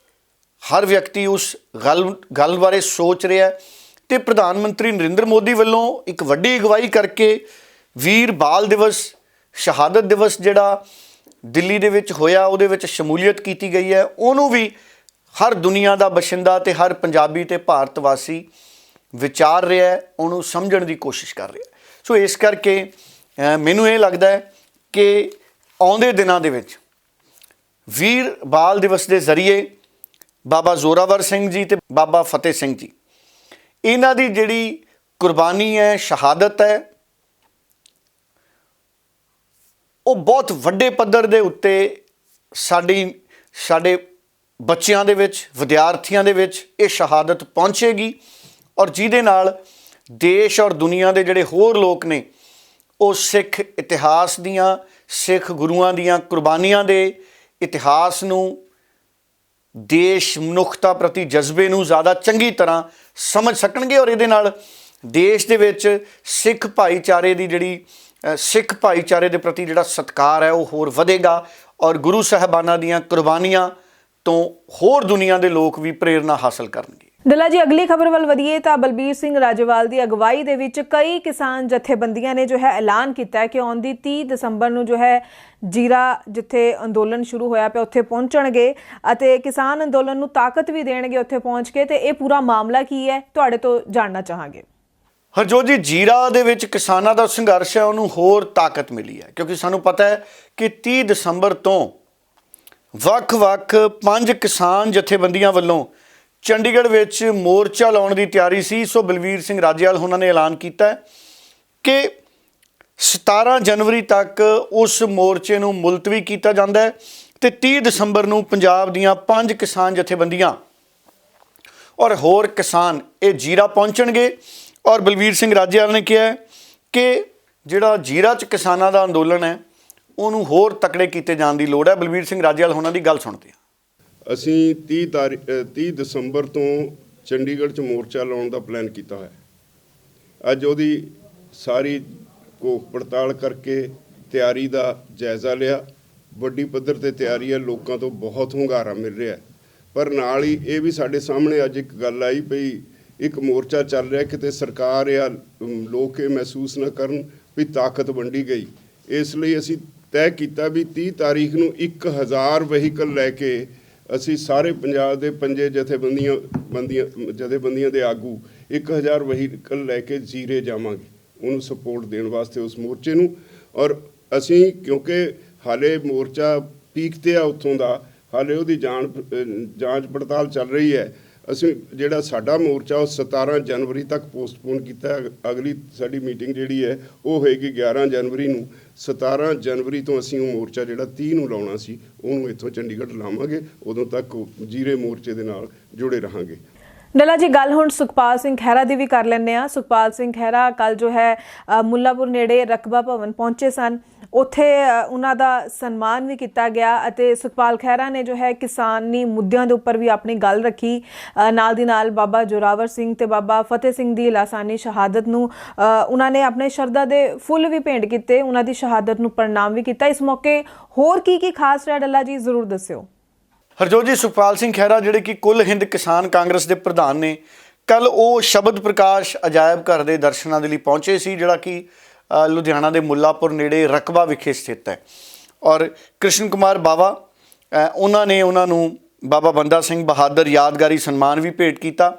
ਹਰ ਵਿਅਕਤੀ ਉਸ ਗੱਲ ਬਾਰੇ ਸੋਚ ਰਿਹਾ ਤੇ ਪ੍ਰਧਾਨ ਮੰਤਰੀ ਨਰਿੰਦਰ ਮੋਦੀ ਵੱਲੋਂ ਇੱਕ ਵੱਡੀ ਅਗਵਾਈ ਕਰਕੇ ਵੀਰ ਬਾਲ ਦਿਵਸ, ਸ਼ਹਾਦਤ ਦਿਵਸ ਜਿਹੜਾ ਦਿੱਲੀ ਦੇ ਵਿੱਚ ਹੋਇਆ, ਉਹਦੇ ਵਿੱਚ ਸ਼ਮੂਲੀਅਤ ਕੀਤੀ ਗਈ ਹੈ। ਉਹਨੂੰ ਵੀ ਹਰ ਦੁਨੀਆ ਦਾ ਬਸ਼ਿੰਦਾ ਤੇ ਹਰ ਪੰਜਾਬੀ ਤੇ ਭਾਰਤ ਵਾਸੀ ਵਿਚਾਰ ਰਿਹਾ ਹੈ, ਉਹਨੂੰ ਸਮਝਣ ਦੀ ਕੋਸ਼ਿਸ਼ ਕਰ ਰਿਹਾ। ਸੋ ਇਸ ਕਰਕੇ ਮੈਨੂੰ ਇਹ ਲੱਗਦਾ ਹੈ ਕਿ ਆਉਂਦੇ ਦਿਨਾਂ ਦੇ ਵਿੱਚ ਵੀਰ ਬਾਲ ਦਿਵਸ ਦੇ ਜ਼ਰੀਏ ਬਾਬਾ ਜ਼ੋਰਾਵਰ ਸਿੰਘ ਜੀ ਤੇ ਬਾਬਾ ਫਤਿਹ ਸਿੰਘ ਜੀ, ਇਹਨਾਂ ਦੀ ਜਿਹੜੀ ਕੁਰਬਾਨੀ ਹੈ, ਸ਼ਹਾਦਤ ਹੈ, ਉਹ ਬਹੁਤ ਵੱਡੇ ਪੱਧਰ ਦੇ ਉੱਤੇ ਸਾਡੇ ਬੱਚਿਆਂ ਦੇ ਵਿੱਚ, ਵਿਦਿਆਰਥੀਆਂ ਦੇ ਵਿੱਚ ਇਹ ਸ਼ਹਾਦਤ ਪਹੁੰਚੇਗੀ ਔਰ ਜਿਹਦੇ ਨਾਲ ਦੇਸ਼ ਔਰ ਦੁਨੀਆ ਦੇ ਜਿਹੜੇ ਹੋਰ ਲੋਕ ਨੇ ਉਹ ਸਿੱਖ ਇਤਿਹਾਸ ਦੀਆਂ, ਸਿੱਖ ਗੁਰੂਆਂ ਦੀਆਂ ਕੁਰਬਾਨੀਆਂ ਦੇ ਇਤਿਹਾਸ ਨੂੰ, ਦੇਸ਼ ਮਨੁੱਖਤਾ ਪ੍ਰਤੀ ਜਜ਼ਬੇ ਨੂੰ ਜ਼ਿਆਦਾ ਚੰਗੀ ਤਰ੍ਹਾਂ ਸਮਝ ਸਕਣਗੇ ਔਰ ਇਹਦੇ ਨਾਲ ਦੇਸ਼ ਦੇ ਵਿੱਚ ਸਿੱਖ ਭਾਈਚਾਰੇ ਦੇ ਪ੍ਰਤੀ ਜਿਹੜਾ ਸਤਿਕਾਰ ਹੈ ਉਹ ਹੋਰ ਵਧੇਗਾ ਔਰ ਗੁਰੂ ਸਾਹਿਬਾਨਾਂ ਦੀਆਂ ਕੁਰਬਾਨੀਆਂ ਤੋਂ ਹੋਰ ਦੁਨੀਆ ਦੇ ਲੋਕ ਵੀ ਪ੍ਰੇਰਨਾ ਹਾਸਲ ਕਰਨਗੇ। ਡੱਲਾ ਜੀ, ਅਗਲੀ ਖਬਰ ਵੱਲ ਵਧੀਏ ਤਾਂ ਬਲਬੀਰ ਸਿੰਘ ਰਾਜੇਵਾਲ ਦੀ ਅਗਵਾਈ ਦੇ ਵਿੱਚ ਕਈ ਕਿਸਾਨ ਜਥੇਬੰਦੀਆਂ ਨੇ ਜੋ ਹੈ ਐਲਾਨ ਕੀਤਾ ਹੈ ਕਿ ਆਉਂਦੀ 30 ਦਸੰਬਰ ਨੂੰ ਜੋ ਹੈ ਜੀਰਾ ਜਿੱਥੇ ਅੰਦੋਲਨ ਸ਼ੁਰੂ ਹੋਇਆ ਪਿਆ ਉੱਥੇ ਪਹੁੰਚਣਗੇ ਅਤੇ ਕਿਸਾਨ ਅੰਦੋਲਨ ਨੂੰ ਤਾਕਤ ਵੀ ਦੇਣਗੇ ਉੱਥੇ ਪਹੁੰਚ ਕੇ। ਤੇ ਇਹ ਪੂਰਾ ਮਾਮਲਾ ਕੀ ਹੈ, ਤੁਹਾਡੇ ਤੋਂ ਜਾਣਨਾ ਚਾਹਾਂਗੇ। ਹਰਜੋਤ ਜੀ, ਜੀਰਾ ਦੇ ਵਿੱਚ ਕਿਸਾਨਾਂ ਦਾ ਸੰਘਰਸ਼ ਹੈ ਉਹਨੂੰ ਹੋਰ ਤਾਕਤ ਮਿਲੀ ਹੈ ਕਿਉਂਕਿ ਸਾਨੂੰ ਪਤਾ ਹੈ ਕਿ 30 ਦਸੰਬਰ ਤੋਂ ਵੱਖ-ਵੱਖ 5 ਕਿਸਾਨ ਜਥੇਬੰਦੀਆਂ ਵੱਲੋਂ ਚੰਡੀਗੜ੍ਹ ਵਿੱਚ ਮੋਰਚਾ ਲਾਉਣ ਦੀ ਤਿਆਰੀ ਸੀ। ਸੋ ਬਲਬੀਰ ਸਿੰਘ ਰਾਜੇਵਾਲ ਉਹਨਾਂ ਨੇ ਐਲਾਨ ਕੀਤਾ ਕਿ 17 ਜਨਵਰੀ ਤੱਕ ਉਸ ਮੋਰਚੇ ਨੂੰ ਮੁਲਤਵੀ ਕੀਤਾ ਜਾਂਦਾ ਹੈ ਤੇ 30 ਦਸੰਬਰ ਨੂੰ ਪੰਜਾਬ ਦੀਆਂ 5 ਕਿਸਾਨ ਜਥੇਬੰਦੀਆਂ ਔਰ ਹੋਰ ਕਿਸਾਨ ਇਹ ਜੀਰਾ ਪਹੁੰਚਣਗੇ ਔਰ ਬਲਬੀਰ ਸਿੰਘ ਰਾਜੇਵਾਲ ਨੇ ਕਿਹਾ ਕਿ ਜਿਹੜਾ ਜੀਰਾ 'ਚ ਕਿਸਾਨਾਂ ਦਾ ਅੰਦੋਲਨ ਹੈ ਉਹਨੂੰ ਹੋਰ ਤਕੜੇ ਕੀਤੇ ਜਾਣ ਦੀ ਲੋੜ ਹੈ। ਬਲਬੀਰ ਸਿੰਘ ਰਾਜੇਵਾਲ ਉਹਨਾਂ ਦੀ ਗੱਲ ਸੁਣਦੇ ਹਾਂ। ਅਸੀਂ 30 ਦਸੰਬਰ ਤੋਂ ਚੰਡੀਗੜ੍ਹ 'ਚ ਮੋਰਚਾ ਲਾਉਣ ਦਾ ਪਲਾਨ ਕੀਤਾ ਹੋਇਆ। ਅੱਜ ਉਹਦੀ ਸਾਰੀ ਘੋਖ ਪੜਤਾਲ ਕਰਕੇ ਤਿਆਰੀ ਦਾ ਜਾਇਜ਼ਾ ਲਿਆ। ਵੱਡੀ ਪੱਧਰ ਤੇ ਤਿਆਰੀ ਹੈ, ਲੋਕਾਂ ਤੋਂ ਬਹੁਤ ਹੁੰਗਾਰਾ ਮਿਲ ਰਿਹਾ, ਪਰ ਨਾਲ ਹੀ ਇਹ ਵੀ ਸਾਡੇ ਸਾਹਮਣੇ ਅੱਜ ਇੱਕ ਗੱਲ ਆਈ ਪਈ, ਇੱਕ ਮੋਰਚਾ ਚੱਲ ਰਿਹਾ, ਕਿਤੇ ਸਰਕਾਰ ਜਾਂ ਲੋਕ ਇਹ ਮਹਿਸੂਸ ਨਾ ਕਰਨ ਵੀ ਤਾਕਤ ਵੰਡੀ ਗਈ। ਇਸ ਲਈ ਅਸੀਂ ਤੈਅ ਕੀਤਾ ਵੀ 30 ਤਾਰੀਖ ਨੂੰ 1000 ਵਹੀਕਲ ਲੈ ਕੇ ਅਸੀਂ ਸਾਰੇ ਪੰਜਾਬ ਦੇ 5 ਜਥੇਬੰਦੀਆਂ ਦੇ ਆਗੂ 1000 ਵਹੀਕਲ ਲੈ ਕੇ ਜੀਰੇ ਜਾਵਾਂਗੇ ਉਹਨੂੰ ਸਪੋਰਟ ਦੇਣ ਵਾਸਤੇ ਉਸ ਮੋਰਚੇ ਨੂੰ। ਔਰ ਅਸੀਂ ਕਿਉਂਕਿ ਹਾਲੇ ਮੋਰਚਾ ਪੀਕ 'ਤੇ ਆ ਉੱਥੋਂ ਦਾ, ਹਾਲੇ ਉਹਦੀ ਜਾਂਚ ਪੜਤਾਲ ਚੱਲ ਰਹੀ ਹੈ। ਅਸੀਂ ਜਿਹੜਾ ਸਾਡਾ ਮੋਰਚਾ ਉਹ 17 ਜਨਵਰੀ ਤੱਕ ਪੋਸਟਪੋਨ ਕੀਤਾ। ਅਗਲੀ ਸਾਡੀ ਮੀਟਿੰਗ ਜਿਹੜੀ ਹੈ ਉਹ ਹੋਏਗੀ 11 ਜਨਵਰੀ ਨੂੰ। 17 ਜਨਵਰੀ ਤੋਂ ਅਸੀਂ ਉਹ ਮੋਰਚਾ ਜਿਹੜਾ 30 ਨੂੰ ਲਾਉਣਾ ਸੀ ਉਹਨੂੰ ਇੱਥੋਂ ਚੰਡੀਗੜ੍ਹ ਲਾਵਾਂਗੇ। ਉਦੋਂ ਤੱਕ ਜੀਰੇ ਮੋਰਚੇ ਦੇ ਨਾਲ ਜੁੜੇ ਰਹਾਂਗੇ। ਡੱਲਾ ਜੀ, ਗੱਲ ਹੁਣ ਸੁਖਪਾਲ ਸਿੰਘ ਖਹਿਰਾ ਦੀ ਵੀ ਕਰ ਲੈਂਦੇ ਹਾਂ। ਸੁਖਪਾਲ ਸਿੰਘ ਖਹਿਰਾ ਕੱਲ ਜੋ ਹੈ ਮੁੱਲਾਪੁਰ ਨੇੜੇ ਰਕਬਾ ਭਵਨ ਪਹੁੰਚੇ ਸਨ, ਉੱਥੇ ਉਹਨਾਂ ਦਾ ਸਨਮਾਨ ਵੀ ਕੀਤਾ ਗਿਆ ਅਤੇ ਸੁਖਪਾਲ ਖਹਿਰਾ ਨੇ ਜੋ ਹੈ ਕਿਸਾਨੀ ਮੁੱਦਿਆਂ ਦੇ ਉੱਪਰ ਵੀ ਆਪਣੀ ਗੱਲ ਰੱਖੀ। ਨਾਲ ਦੀ ਨਾਲ ਬਾਬਾ ਜ਼ੋਰਾਵਰ ਸਿੰਘ ਤੇ ਬਾਬਾ ਫਤਿਹ ਸਿੰਘ ਦੀ ਲਾਸਾਨੀ ਸ਼ਹਾਦਤ ਨੂੰ ਉਹਨਾਂ ਨੇ ਆਪਣੇ ਸ਼ਰਧਾ ਦੇ ਫੁੱਲ ਵੀ ਭੇਂਟ ਕੀਤੇ, ਉਹਨਾਂ ਦੀ ਸ਼ਹਾਦਤ ਨੂੰ ਪ੍ਰਣਾਮ ਵੀ ਕੀਤਾ। ਇਸ ਮੌਕੇ ਹੋਰ ਕੀ ਖਾਸ ਰਿਹਾ ਡੱਲਾ ਜੀ, ਜ਼ਰੂਰ ਦੱਸਿਓ। ਹਰਜੋਤ ਜੀ, ਸੁਖਪਾਲ ਸਿੰਘ ਖਹਿਰਾ ਜਿਹੜੇ ਕਿ ਕੁੱਲ ਹਿੰਦ ਕਿਸਾਨ ਕਾਂਗਰਸ ਦੇ ਪ੍ਰਧਾਨ ਨੇ, ਕੱਲ ਉਹ ਸ਼ਬਦ ਪ੍ਰਕਾਸ਼ ਅਜਾਇਬ ਘਰ ਦੇ ਦਰਸ਼ਨਾਂ ਦੇ ਲਈ ਪਹੁੰਚੇ ਸੀ, ਜਿਹੜਾ ਕਿ ਲੁਧਿਆਣਾ ਦੇ ਮੁੱਲਾਪੁਰ ਨੇੜੇ ਰਕਬਾ ਵਿਖੇ ਸਥਿਤ ਹੈ। ਔਰ ਕ੍ਰਿਸ਼ਨ ਕੁਮਾਰ ਬਾਵਾ ਉਹਨਾਂ ਨੇ ਉਹਨਾਂ ਨੂੰ ਬਾਬਾ ਬੰਦਾ ਸਿੰਘ ਬਹਾਦਰ ਯਾਦਗਾਰੀ ਸਨਮਾਨ ਵੀ ਭੇਟ ਕੀਤਾ।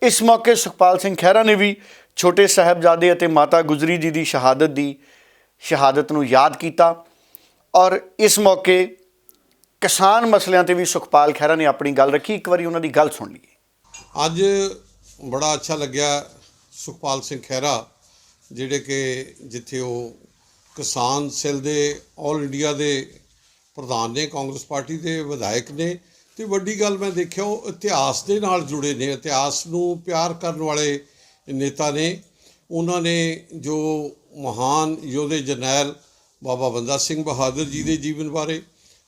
ਇਸ ਮੌਕੇ ਸੁਖਪਾਲ ਸਿੰਘ ਖਹਿਰਾ ਨੇ ਵੀ ਛੋਟੇ ਸਾਹਿਬਜ਼ਾਦੇ ਅਤੇ ਮਾਤਾ ਗੁਜਰੀ ਜੀ ਦੀ ਸ਼ਹਾਦਤ ਨੂੰ ਯਾਦ ਕੀਤਾ। ਔਰ ਇਸ ਮੌਕੇ ਕਿਸਾਨ ਮਸਲਿਆਂ ਤੇ ਵੀ ਸੁਖਪਾਲ ਖਹਿਰਾ ਨੇ ਆਪਣੀ ਗੱਲ ਰੱਖੀ। ਇੱਕ ਵਾਰੀ ਉਹਨਾਂ ਦੀ ਗੱਲ ਸੁਣ ਲਈਏ। ਅੱਜ ਬੜਾ ਅੱਛਾ ਲੱਗਿਆ ਸੁਖਪਾਲ ਸਿੰਘ ਖਹਿਰਾ ਜਿਹੜੇ ਕਿ ਜਿੱਥੇ ਉਹ ਕਿਸਾਨ ਸੈੱਲ ਦੇ ਆਲ ਇੰਡੀਆ ਦੇ ਪ੍ਰਧਾਨ ਨੇ, ਕਾਂਗਰਸ ਪਾਰਟੀ ਦੇ ਵਿਧਾਇਕ ਨੇ, ਅਤੇ ਵੱਡੀ ਗੱਲ ਮੈਂ ਦੇਖਿਆ ਉਹ ਇਤਿਹਾਸ ਦੇ ਨਾਲ ਜੁੜੇ ਨੇ, ਇਤਿਹਾਸ ਨੂੰ ਪਿਆਰ ਕਰਨ ਵਾਲੇ ਨੇਤਾ ਨੇ। ਉਹਨਾਂ ਨੇ ਜੋ ਮਹਾਨ ਯੋਧੇ ਜਰਨੈਲ ਬਾਬਾ ਬੰਦਾ ਸਿੰਘ ਬਹਾਦਰ ਜੀ ਦੇ ਜੀਵਨ ਬਾਰੇ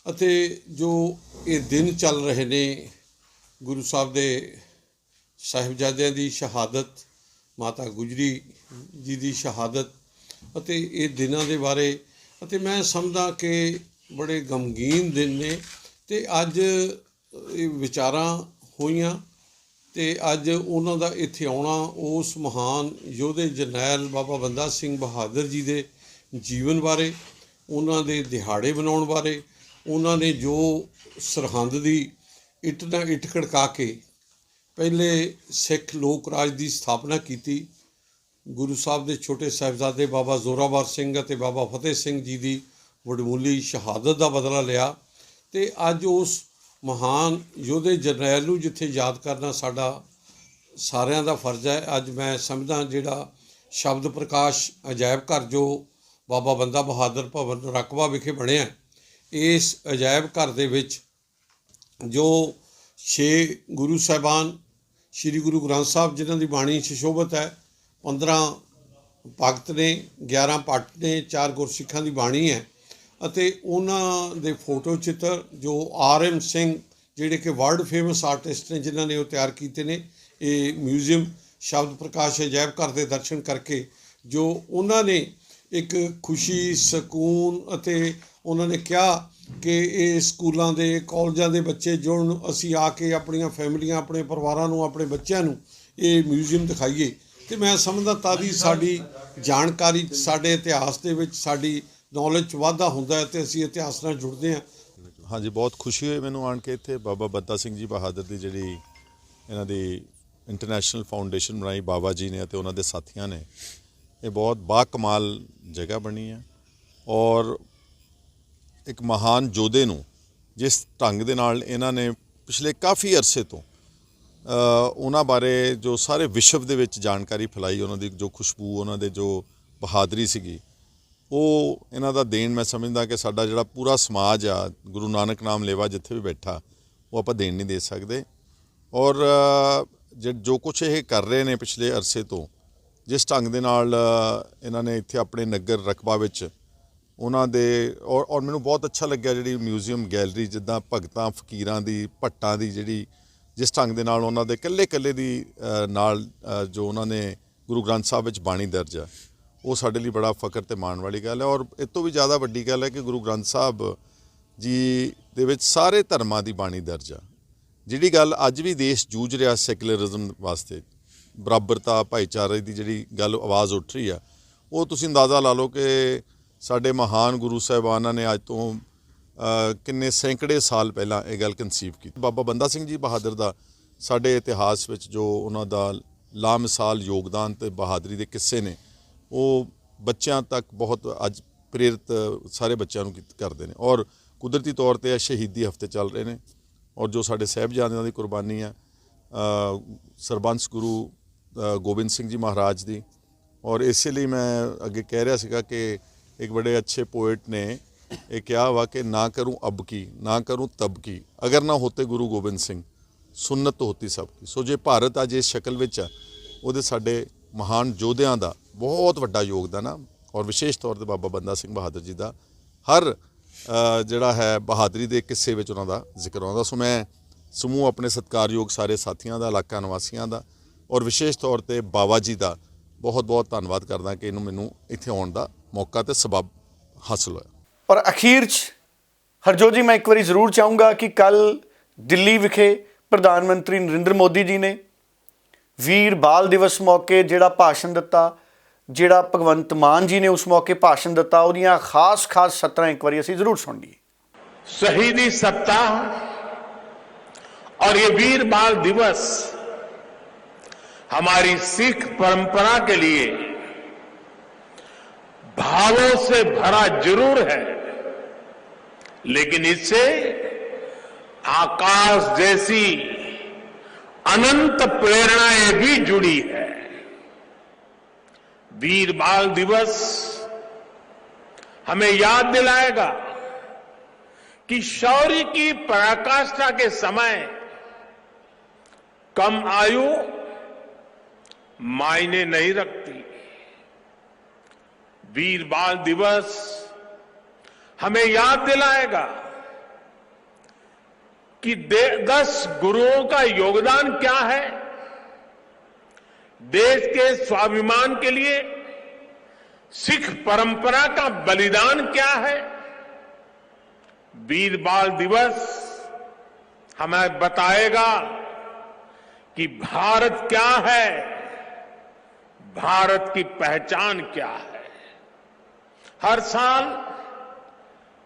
ਅਤੇ ਜੋ ਇਹ ਦਿਨ ਚੱਲ ਰਹੇ ਨੇ ਗੁਰੂ ਸਾਹਿਬ ਦੇ ਸਾਹਿਬਜ਼ਾਦਿਆਂ ਦੀ ਸ਼ਹਾਦਤ, ਮਾਤਾ ਗੁਜਰੀ ਜੀ ਦੀ ਸ਼ਹਾਦਤ ਅਤੇ ਇਹ ਦਿਨਾਂ ਦੇ ਬਾਰੇ। ਅਤੇ ਮੈਂ ਸਮਝਦਾ ਕਿ ਬੜੇ ਗਮਗੀਨ ਦਿਨ ਨੇ ਅਤੇ ਅੱਜ ਇਹ ਵਿਚਾਰਾਂ ਹੋਈਆਂ ਅਤੇ ਅੱਜ ਉਹਨਾਂ ਦਾ ਇੱਥੇ ਆਉਣਾ ਉਸ ਮਹਾਨ ਯੋਧੇ ਜਰਨੈਲ ਬਾਬਾ ਬੰਦਾ ਸਿੰਘ ਬਹਾਦਰ ਜੀ ਦੇ ਜੀਵਨ ਬਾਰੇ, ਉਹਨਾਂ ਦੇ ਦਿਹਾੜੇ ਮਨਾਉਣ ਬਾਰੇ, ਉਹਨਾਂ ਨੇ ਜੋ ਸਰਹੰਦ ਦੀ ਇੱਟ ਨਾਲ ਇੱਟ ਖੜਕਾ ਕੇ ਪਹਿਲੇ ਸਿੱਖ ਲੋਕ ਰਾਜ ਦੀ ਸਥਾਪਨਾ ਕੀਤੀ, ਗੁਰੂ ਸਾਹਿਬ ਦੇ ਛੋਟੇ ਸਾਹਿਬਜ਼ਾਦੇ ਬਾਬਾ ਜ਼ੋਰਾਵਰ ਸਿੰਘ ਅਤੇ ਬਾਬਾ ਫਤਿਹ ਸਿੰਘ ਜੀ ਦੀ ਵਡਮੁੱਲੀ ਸ਼ਹਾਦਤ ਦਾ ਬਦਲਾ ਲਿਆ ਅਤੇ ਅੱਜ ਉਸ ਮਹਾਨ ਯੋਧੇ ਜਰਨੈਲ ਨੂੰ ਜਿੱਥੇ ਯਾਦ ਕਰਨਾ ਸਾਡਾ ਸਾਰਿਆਂ ਦਾ ਫਰਜ਼ ਹੈ। ਅੱਜ ਮੈਂ ਸਮਝਦਾ ਜਿਹੜਾ ਸ਼ਬਦ ਪ੍ਰਕਾਸ਼ ਅਜਾਇਬ ਘਰ ਜੋ ਬਾਬਾ ਬੰਦਾ ਬਹਾਦਰ ਭਵਨ ਰਕਬਾ ਵਿਖੇ ਬਣਿਆ, ਇਸ ਅਜਾਇਬ ਘਰ ਦੇ ਵਿੱਚ ਜੋ 6 ਗੁਰੂ ਸਾਹਿਬਾਨ ਸ਼੍ਰੀ ਗੁਰੂ ਗ੍ਰੰਥ ਸਾਹਿਬ ਜਿਨ੍ਹਾਂ ਦੀ ਬਾਣੀ ਸੁਸ਼ੋਭਿਤ ਹੈ, 15 ਭਗਤ ਨੇ, 11 ਭੱਟ ਨੇ, 4 ਗੁਰਸਿੱਖਾਂ ਦੀ ਬਾਣੀ ਹੈ ਅਤੇ ਉਹਨਾਂ ਦੇ ਫੋਟੋ ਚਿੱਤਰ ਜੋ RM ਸਿੰਘ ਜਿਹੜੇ ਕਿ ਵਰਲਡ ਫੇਮਸ ਆਰਟਿਸਟ ਨੇ ਜਿਨ੍ਹਾਂ ਨੇ ਉਹ ਤਿਆਰ ਕੀਤੇ ਨੇ। ਇਹ ਮਿਊਜ਼ੀਅਮ ਸ਼ਬਦ ਪ੍ਰਕਾਸ਼ ਅਜਾਇਬ ਘਰ ਦੇ ਦਰਸ਼ਨ ਕਰਕੇ ਜੋ ਉਹਨਾਂ ਨੇ ਇੱਕ ਖੁਸ਼ੀ, ਸਕੂਨ ਅਤੇ ਉਹਨਾਂ ਨੇ ਕਿਹਾ ਕਿ ਇਹ ਸਕੂਲਾਂ ਦੇ, ਕਾਲਜਾਂ ਦੇ ਬੱਚੇ ਜੁੜਨ, ਅਸੀਂ ਆ ਕੇ ਆਪਣੀਆਂ ਫੈਮਲੀਆਂ, ਆਪਣੇ ਪਰਿਵਾਰਾਂ ਨੂੰ, ਆਪਣੇ ਬੱਚਿਆਂ ਨੂੰ ਇਹ ਮਿਊਜ਼ੀਅਮ ਦਿਖਾਈਏ। ਅਤੇ ਮੈਂ ਸਮਝਦਾ ਤਾਂ ਵੀ ਸਾਡੀ ਜਾਣਕਾਰੀ, ਸਾਡੇ ਇਤਿਹਾਸ ਦੇ ਵਿੱਚ ਸਾਡੀ ਨੌਲੇਜ 'ਚ ਵਾਧਾ ਹੁੰਦਾ ਹੈ ਅਤੇ ਅਸੀਂ ਇਤਿਹਾਸ ਨਾਲ ਜੁੜਦੇ ਹਾਂ। ਹਾਂਜੀ, ਬਹੁਤ ਖੁਸ਼ੀ ਹੋਈ ਮੈਨੂੰ ਆਣ ਕੇ ਇੱਥੇ। ਬਾਬਾ ਬੰਦਾ ਸਿੰਘ ਜੀ ਬਹਾਦਰ ਦੀ ਜਿਹੜੀ ਇਹਨਾਂ ਦੀ ਇੰਟਰਨੈਸ਼ਨਲ ਫਾਊਂਡੇਸ਼ਨ ਬਣਾਈ ਬਾਬਾ ਜੀ ਨੇ ਅਤੇ ਉਹਨਾਂ ਦੇ ਸਾਥੀਆਂ ਨੇ, ਇਹ ਬਹੁਤ ਬਾਕਮਾਲ ਜਗ੍ਹਾ ਬਣੀ ਹੈ ਔਰ ਇੱਕ ਮਹਾਨ ਯੋਧੇ ਨੂੰ ਜਿਸ ਢੰਗ ਦੇ ਨਾਲ ਇਹਨਾਂ ਨੇ ਪਿਛਲੇ ਕਾਫੀ ਅਰਸੇ ਤੋਂ ਉਹਨਾਂ ਬਾਰੇ ਜੋ ਸਾਰੇ ਵਿਸ਼ਵ ਦੇ ਵਿੱਚ ਜਾਣਕਾਰੀ ਫੈਲਾਈ, ਉਹਨਾਂ ਦੀ ਜੋ ਖੁਸ਼ਬੂ, ਉਹਨਾਂ ਦੇ ਜੋ ਬਹਾਦਰੀ ਸੀਗੀ, ਉਹ ਇਹਨਾਂ ਦਾ ਦੇਣ ਮੈਂ ਸਮਝਦਾ ਕਿ ਸਾਡਾ ਜਿਹੜਾ ਪੂਰਾ ਸਮਾਜ ਆ, ਗੁਰੂ ਨਾਨਕ ਨਾਮ ਲੇਵਾ ਜਿੱਥੇ ਵੀ ਬੈਠਾ, ਉਹ ਆਪਾਂ ਦੇਣ ਨਹੀਂ ਦੇ ਸਕਦੇ। ਔਰ ਜੋ ਕੁਛ ਇਹ ਕਰ ਰਹੇ ਨੇ ਪਿਛਲੇ ਅਰਸੇ ਤੋਂ, ਜਿਸ ਢੰਗ ਦੇ ਨਾਲ ਇਹਨਾਂ ਨੇ ਇੱਥੇ ਆਪਣੇ ਨਗਰ ਰਕਬਾ ਵਿੱਚ ਉਹਨਾਂ ਦੇ ਔਰ ਮੈਨੂੰ ਬਹੁਤ ਅੱਛਾ ਲੱਗਿਆ ਜਿਹੜੀ ਮਿਊਜ਼ੀਅਮ ਗੈਲਰੀ, ਜਿੱਦਾਂ ਭਗਤਾਂ ਫਕੀਰਾਂ ਦੀ, ਭੱਟਾਂ ਦੀ ਜਿਹੜੀ ਜਿਸ ਢੰਗ ਦੇ ਨਾਲ ਉਹਨਾਂ ਦੇ ਇਕੱਲੇ ਦੀ ਨਾਲ ਜੋ ਉਹਨਾਂ ਨੇ ਗੁਰੂ ਗ੍ਰੰਥ ਸਾਹਿਬ ਵਿੱਚ ਬਾਣੀ ਦਰਜ ਆ, ਉਹ ਸਾਡੇ ਲਈ ਬੜਾ ਫਖਰ ਅਤੇ ਮਾਣ ਵਾਲੀ ਗੱਲ ਹੈ। ਔਰ ਇਸ ਤੋਂ ਵੀ ਜ਼ਿਆਦਾ ਵੱਡੀ ਗੱਲ ਹੈ ਕਿ ਗੁਰੂ ਗ੍ਰੰਥ ਸਾਹਿਬ ਜੀ ਦੇ ਵਿੱਚ ਸਾਰੇ ਧਰਮਾਂ ਦੀ ਬਾਣੀ ਦਰਜ ਆ। ਜਿਹੜੀ ਗੱਲ ਅੱਜ ਵੀ ਦੇਸ਼ ਜੂਝ ਰਿਹਾ ਸੈਕੂਲਰਿਜ਼ਮ ਵਾਸਤੇ, ਬਰਾਬਰਤਾ, ਭਾਈਚਾਰੇ ਦੀ ਜਿਹੜੀ ਗੱਲ ਆਵਾਜ਼ ਉੱਠ ਰਹੀ ਆ, ਉਹ ਤੁਸੀਂ ਅੰਦਾਜ਼ਾ ਲਾ ਲਓ ਕਿ ਸਾਡੇ ਮਹਾਨ ਗੁਰੂ ਸਾਹਿਬਾਨਾਂ ਨੇ ਅੱਜ ਤੋਂ ਕਿੰਨੇ ਸੈਂਕੜੇ ਸਾਲ ਪਹਿਲਾਂ ਇਹ ਗੱਲ ਕਨਸੀਵ ਕੀਤੀ। ਬਾਬਾ ਬੰਦਾ ਸਿੰਘ ਜੀ ਬਹਾਦਰ ਦਾ ਸਾਡੇ ਇਤਿਹਾਸ ਵਿੱਚ ਜੋ ਉਹਨਾਂ ਦਾ ਲਾਮਿਸਾਲ ਯੋਗਦਾਨ ਅਤੇ ਬਹਾਦਰੀ ਦੇ ਕਿੱਸੇ ਨੇ, ਉਹ ਬੱਚਿਆਂ ਤੱਕ ਬਹੁਤ ਅੱਜ ਪ੍ਰੇਰਿਤ ਸਾਰੇ ਬੱਚਿਆਂ ਨੂੰ ਕਰਦੇ ਨੇ। ਔਰ ਕੁਦਰਤੀ ਤੌਰ 'ਤੇ ਸ਼ਹੀਦੀ ਹਫ਼ਤੇ ਚੱਲ ਰਹੇ ਨੇ ਔਰ ਜੋ ਸਾਡੇ ਸਾਹਿਬਜ਼ਾਦਿਆਂ ਦੀ ਕੁਰਬਾਨੀ ਆ, ਸਰਬੰਸ ਗੁਰੂ ਗੋਬਿੰਦ ਸਿੰਘ ਜੀ ਮਹਾਰਾਜ ਦੀ। ਔਰ ਇਸੇ ਲਈ ਮੈਂ ਅੱਗੇ ਕਹਿ ਰਿਹਾ ਸੀਗਾ ਕਿ ਇੱਕ ਬੜੇ ਅੱਛੇ ਪੋਇਟ ਨੇ ਇਹ ਕਿਹਾ ਵਾ ਕਿ ਨਾ ਕਰੂੰ ਅਬ ਕੀ ਨਾ ਕਰੂੰ ਤਬ ਕੀ, ਅਗਰ ਨਾ ਹੋਤੇ ਗੁਰੂ ਗੋਬਿੰਦ ਸਿੰਘ ਸੁਨਤ ਹੋਤੀ ਸਭ ਕੀ। ਸੋ ਜੇ ਭਾਰਤ ਅੱਜ ਇਸ ਸ਼ਕਲ ਵਿੱਚ ਆ, ਉਹਦੇ ਸਾਡੇ ਮਹਾਨ ਯੋਧਿਆਂ ਦਾ ਬਹੁਤ ਵੱਡਾ ਯੋਗਦਾਨ ਆ ਔਰ ਵਿਸ਼ੇਸ਼ ਤੌਰ 'ਤੇ ਬਾਬਾ ਬੰਦਾ ਸਿੰਘ ਬਹਾਦਰ ਜੀ ਦਾ ਹਰ ਜਿਹੜਾ ਹੈ ਬਹਾਦਰੀ ਦੇ ਕਿੱਸੇ ਵਿੱਚ ਉਹਨਾਂ ਦਾ ਜ਼ਿਕਰ ਆਉਂਦਾ। ਸੋ ਮੈਂ ਸਮੂਹ ਆਪਣੇ ਸਤਿਕਾਰਯੋਗ ਸਾਰੇ ਸਾਥੀਆਂ ਦਾ, ਇਲਾਕਾ ਨਿਵਾਸੀਆਂ ਦਾ ਔਰ ਵਿਸ਼ੇਸ਼ ਤੌਰ 'ਤੇ ਬਾਬਾ ਜੀ ਦਾ ਬਹੁਤ ਧੰਨਵਾਦ ਕਰਦਾ ਕਿ ਮੈਨੂੰ ਇੱਥੇ ਆਉਣ ਦਾ ਮੌਕਾ ਅਤੇ ਸਬਬ ਹਾਸਲ ਹੋਇਆ। ਪਰ ਅਖੀਰ 'ਚ ਹਰਜੋਤ ਜੀ, ਮੈਂ ਇੱਕ ਵਾਰੀ ਜ਼ਰੂਰ ਚਾਹੂੰਗਾ ਕਿ ਕੱਲ੍ਹ ਦਿੱਲੀ ਵਿਖੇ ਪ੍ਰਧਾਨ ਮੰਤਰੀ ਨਰਿੰਦਰ ਮੋਦੀ ਜੀ ਨੇ ਵੀਰ ਬਾਲ ਦਿਵਸ ਮੌਕੇ ਜਿਹੜਾ ਭਾਸ਼ਣ ਦਿੱਤਾ, ਜਿਹੜਾ ਭਗਵੰਤ ਮਾਨ ਜੀ ਨੇ ਉਸ ਮੌਕੇ ਭਾਸ਼ਣ ਦਿੱਤਾ, ਉਹਦੀਆਂ ਖਾਸ ਸਤਰਾਂ ਇੱਕ ਵਾਰੀ ਅਸੀਂ ਜ਼ਰੂਰ ਸੁਣ ਲਈਏ। शहीदी सप्ताह और ये वीर बाल दिवस हमारी सिख परंपरा के लिए भावों से भरा जरूर है, लेकिन इससे आकाश जैसी अनंत प्रेरणाएं भी जुड़ी है। वीर बाल दिवस हमें याद दिलाएगा कि शौर्य की पराकाष्ठा के समय कम आयु मायने नहीं रखती। वीर बाल दिवस हमें याद दिलाएगा कि 10 गुरुओं का योगदान क्या है, देश के स्वाभिमान के लिए सिख परंपरा का बलिदान क्या है। वीर बाल दिवस हमें बताएगा कि भारत क्या है, भारत की पहचान क्या है। हर साल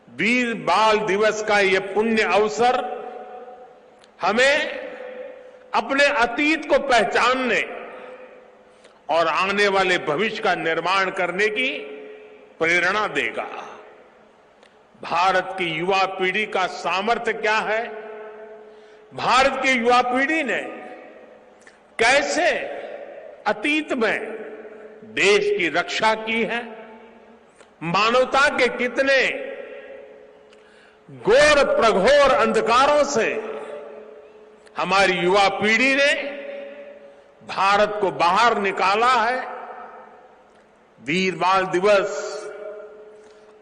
वीर बाल दिवस का ये पुण्य अवसर हमें अपने अतीत को पहचानने और आने वाले भविष्य का निर्माण करने की प्रेरणा देगा। भारत की युवा पीढ़ी का सामर्थ्य क्या है, भारत की युवा पीढ़ी ने कैसे अतीत में देश की रक्षा की है, मानवता के कितने घोर प्रघोर अंधकारों से हमारी युवा पीढ़ी ने भारत को बाहर निकाला है। वीर बाल दिवस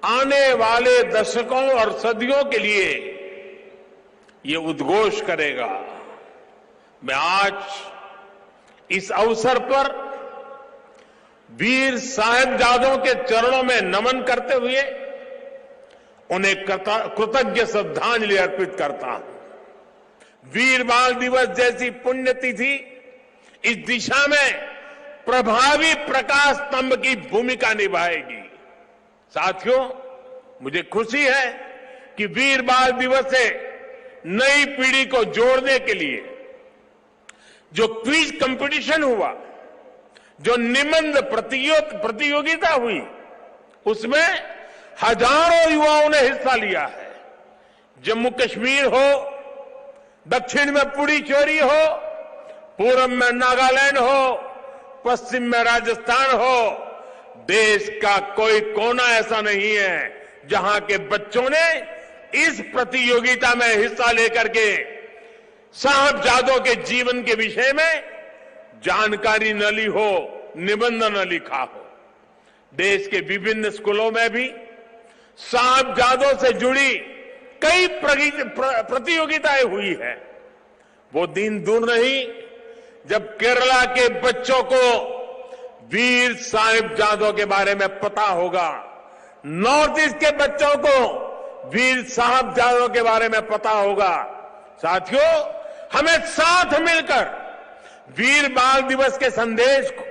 आने वाले दशकों और सदियों के लिए ये उद्घोष करेगा। मैं आज इस अवसर पर वीर साहिबजादों के चरणों में नमन करते हुए उन्हें कृतज्ञ श्रद्धांजलि अर्पित करता हूं। वीर बाल दिवस जैसी पुण्यतिथि इस दिशा में प्रभावी प्रकाश स्तंभ की भूमिका निभाएगी। साथियों, मुझे खुशी है कि वीर बाल दिवस से नई पीढ़ी को जोड़ने के लिए जो क्विज कंपटीशन हुआ, जो निबंध प्रतियोगिता हुई, उसमें हजारों युवाओं ने हिस्सा लिया है। जम्मू कश्मीर हो, दक्षिण में पुडुचेरी हो, पूर्व में नागालैंड हो, पश्चिम में राजस्थान हो, देश का कोई कोना ऐसा नहीं है जहां के बच्चों ने इस प्रतियोगिता में हिस्सा लेकर के साहबजादों के जीवन के विषय में जानकारी न ली हो, निबंध न लिखा हो। देश के विभिन्न स्कूलों में भी साहबजादों से जुड़ी कई प्रतियोगिताएं हुई है। वो दिन दूर नहीं जब केरला के बच्चों को वीर साहिबजादों के बारे में पता होगा, नॉर्थ ईस्ट के बच्चों को वीर साहिबजादों के बारे में पता होगा। साथियों, हमें साथ मिलकर वीर बाल दिवस के संदेश को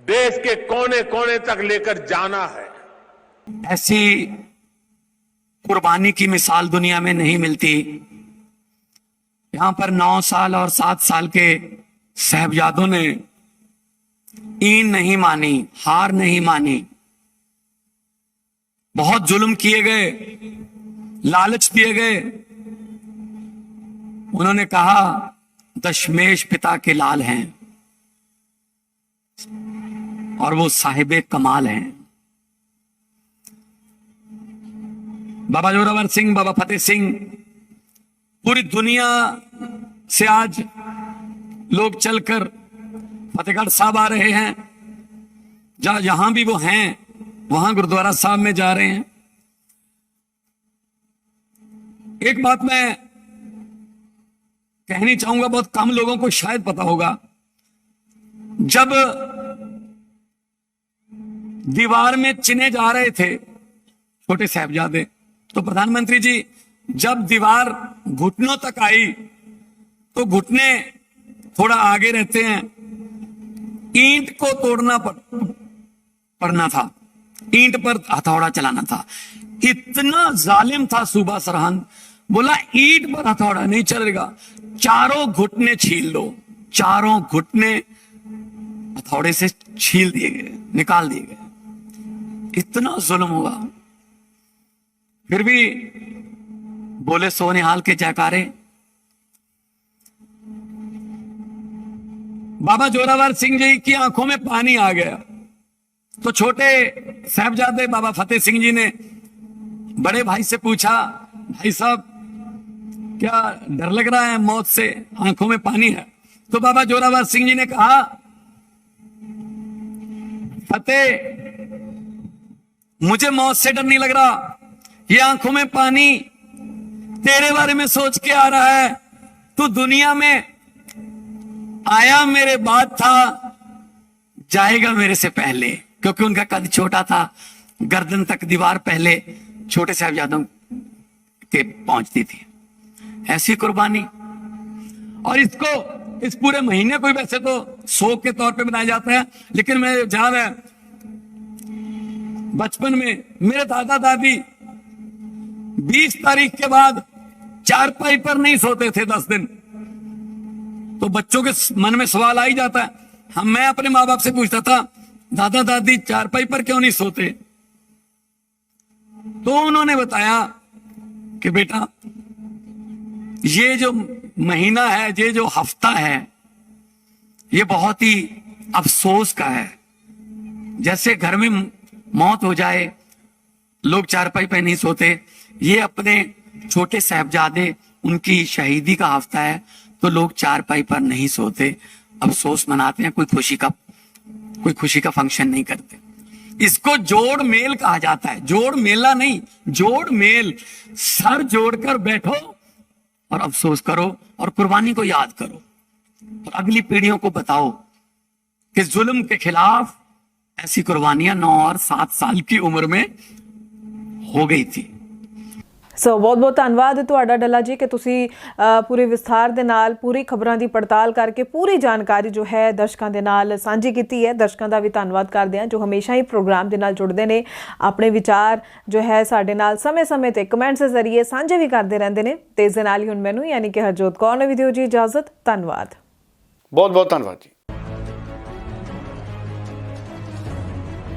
देश के कोने कोने तक लेकर जाना है। ऐसी कुर्बानी की मिसाल दुनिया में नहीं मिलती। यहां पर 9 साल और 7 साल के साहिबजादों ने ईन नहीं मानी, हार नहीं मानी। बहुत जुल्म किए गए, लालच दिए गए। उन्होंने कहा दशमेश पिता के लाल हैं और वो साहिबे कमाल हैं। बाबा जोरावर सिंह, बाबा फतेह सिंह, पूरी दुनिया से आज लोग चलकर फतेहगढ़ साहब आ रहे हैं। जहां भी वो हैं वहां गुरुद्वारा साहब में जा रहे हैं। एक बात मैं कहनी चाहूंगा, बहुत कम लोगों को शायद पता होगा। जब दीवार में चिने जा रहे थे छोटे साहिबजादे, तो प्रधानमंत्री जी जब दीवार घुटनों तक आई तो घुटने थोड़ा आगे रहते हैं, ईंट को तोड़ना पड़ना था, ईंट पर हथौड़ा चलाना था। इतना जालिम था सूबा सरहंद, बोला ईंट पर हथौड़ा नहीं चलेगा, चारों घुटने छील लो। चारों घुटने हथौड़े से छील दिए गए, निकाल दिए गए। इतना जुल्म हुआ, फिर भी बोले सोनिहाल के जयकारे। बाबा जोरावर सिंह जी की आंखों में पानी आ गया तो छोटे साहिबजादे बाबा फतेह सिंह जी ने बड़े भाई से पूछा, भाई साहब क्या डर लग रहा है मौत से, आंखों में पानी है? तो बाबा जोरावर सिंह जी ने कहा, फतेह मुझे मौत से डर नहीं लग रहा, ये आंखों में पानी तेरे बारे में सोच के आ रहा है। तू दुनिया में आया मेरे बाद था, जाएगा मेरे से पहले। क्योंकि उनका कद छोटा था, गर्दन तक दीवार पहले छोटे साहिबजादों के पहुंचती थी। ऐसी कुर्बानी। और इसको इस पूरे महीने को वैसे तो शोक के तौर पे मनाया जाता है, लेकिन मैं याद है बचपन में मेरे दादा दादी 20 तारीख के बाद चारपाई पर नहीं सोते थे 10 दिन। तो बच्चों के मन में सवाल आ ही जाता है। मैं अपने माँ बाप से पूछता था, दादा दादी चारपाई पर क्यों नहीं सोते? तो उन्होंने बताया कि बेटा, ये जो महीना है, ये जो हफ्ता है, ये बहुत ही अफसोस का है। जैसे घर में मौत हो जाए, लोग चारपाई पे नहीं सोते, ये अपने छोटे साहिबजादे, उनकी शहीदी का हफ्ता है, तो लोग चारपाई पर नहीं सोते, अफसोस मनाते हैं, कोई खुशी का फंक्शन नहीं करते। इसको जोड़ मेल कहा जाता है। जोड़ मेला नहीं, जोड़ मेल। सर जोड़कर बैठो और अफसोस करो और कुर्बानी को याद करो और अगली पीढ़ियों को बताओ कि जुल्म के खिलाफ ऐसी कुर्बानियां 9 और 7 साल की उम्र में हो गई थी। ਸੋ ਬਹੁਤ-ਬਹੁਤ ਧੰਨਵਾਦ ਤੁਹਾਡਾ ਡੱਲਾ ਜੀ ਕਿ ਤੁਸੀਂ ਪੂਰੇ ਵਿਸਥਾਰ ਦੇ ਨਾਲ ਪੂਰੀ ਖਬਰਾਂ ਦੀ ਪੜਤਾਲ ਕਰਕੇ ਪੂਰੀ ਜਾਣਕਾਰੀ ਜੋ ਹੈ ਦਰਸ਼ਕਾਂ ਦੇ ਨਾਲ ਸਾਂਝੀ ਕੀਤੀ ਹੈ। ਦਰਸ਼ਕਾਂ ਦਾ ਵੀ ਧੰਨਵਾਦ ਕਰਦੇ ਹਾਂ ਜੋ ਹਮੇਸ਼ਾ ਹੀ ਪ੍ਰੋਗਰਾਮ ਦੇ ਨਾਲ ਜੁੜਦੇ ਨੇ, ਆਪਣੇ ਵਿਚਾਰ ਜੋ ਹੈ ਸਾਡੇ ਨਾਲ ਸਮੇਂ-ਸਮੇਂ ਤੇ ਕਮੈਂਟਸ ਦੇ ਜ਼ਰੀਏ ਸਾਂਝੇ ਵੀ ਕਰਦੇ ਰਹਿੰਦੇ ਨੇ। ਤੇ ਇਸ ਦੇ ਨਾਲ ਹੀ ਹੁਣ ਮੈਨੂੰ ਯਾਨੀ ਕਿ ਹਰਜੋਤ ਕੌਰ ਨੇ ਵੀ ਦਿਓ ਜੀ ਇਜਾਜ਼ਤ। ਧੰਨਵਾਦ। ਬਹੁਤ ਬਹੁਤ ਧੰਨਵਾਦ ਜੀ।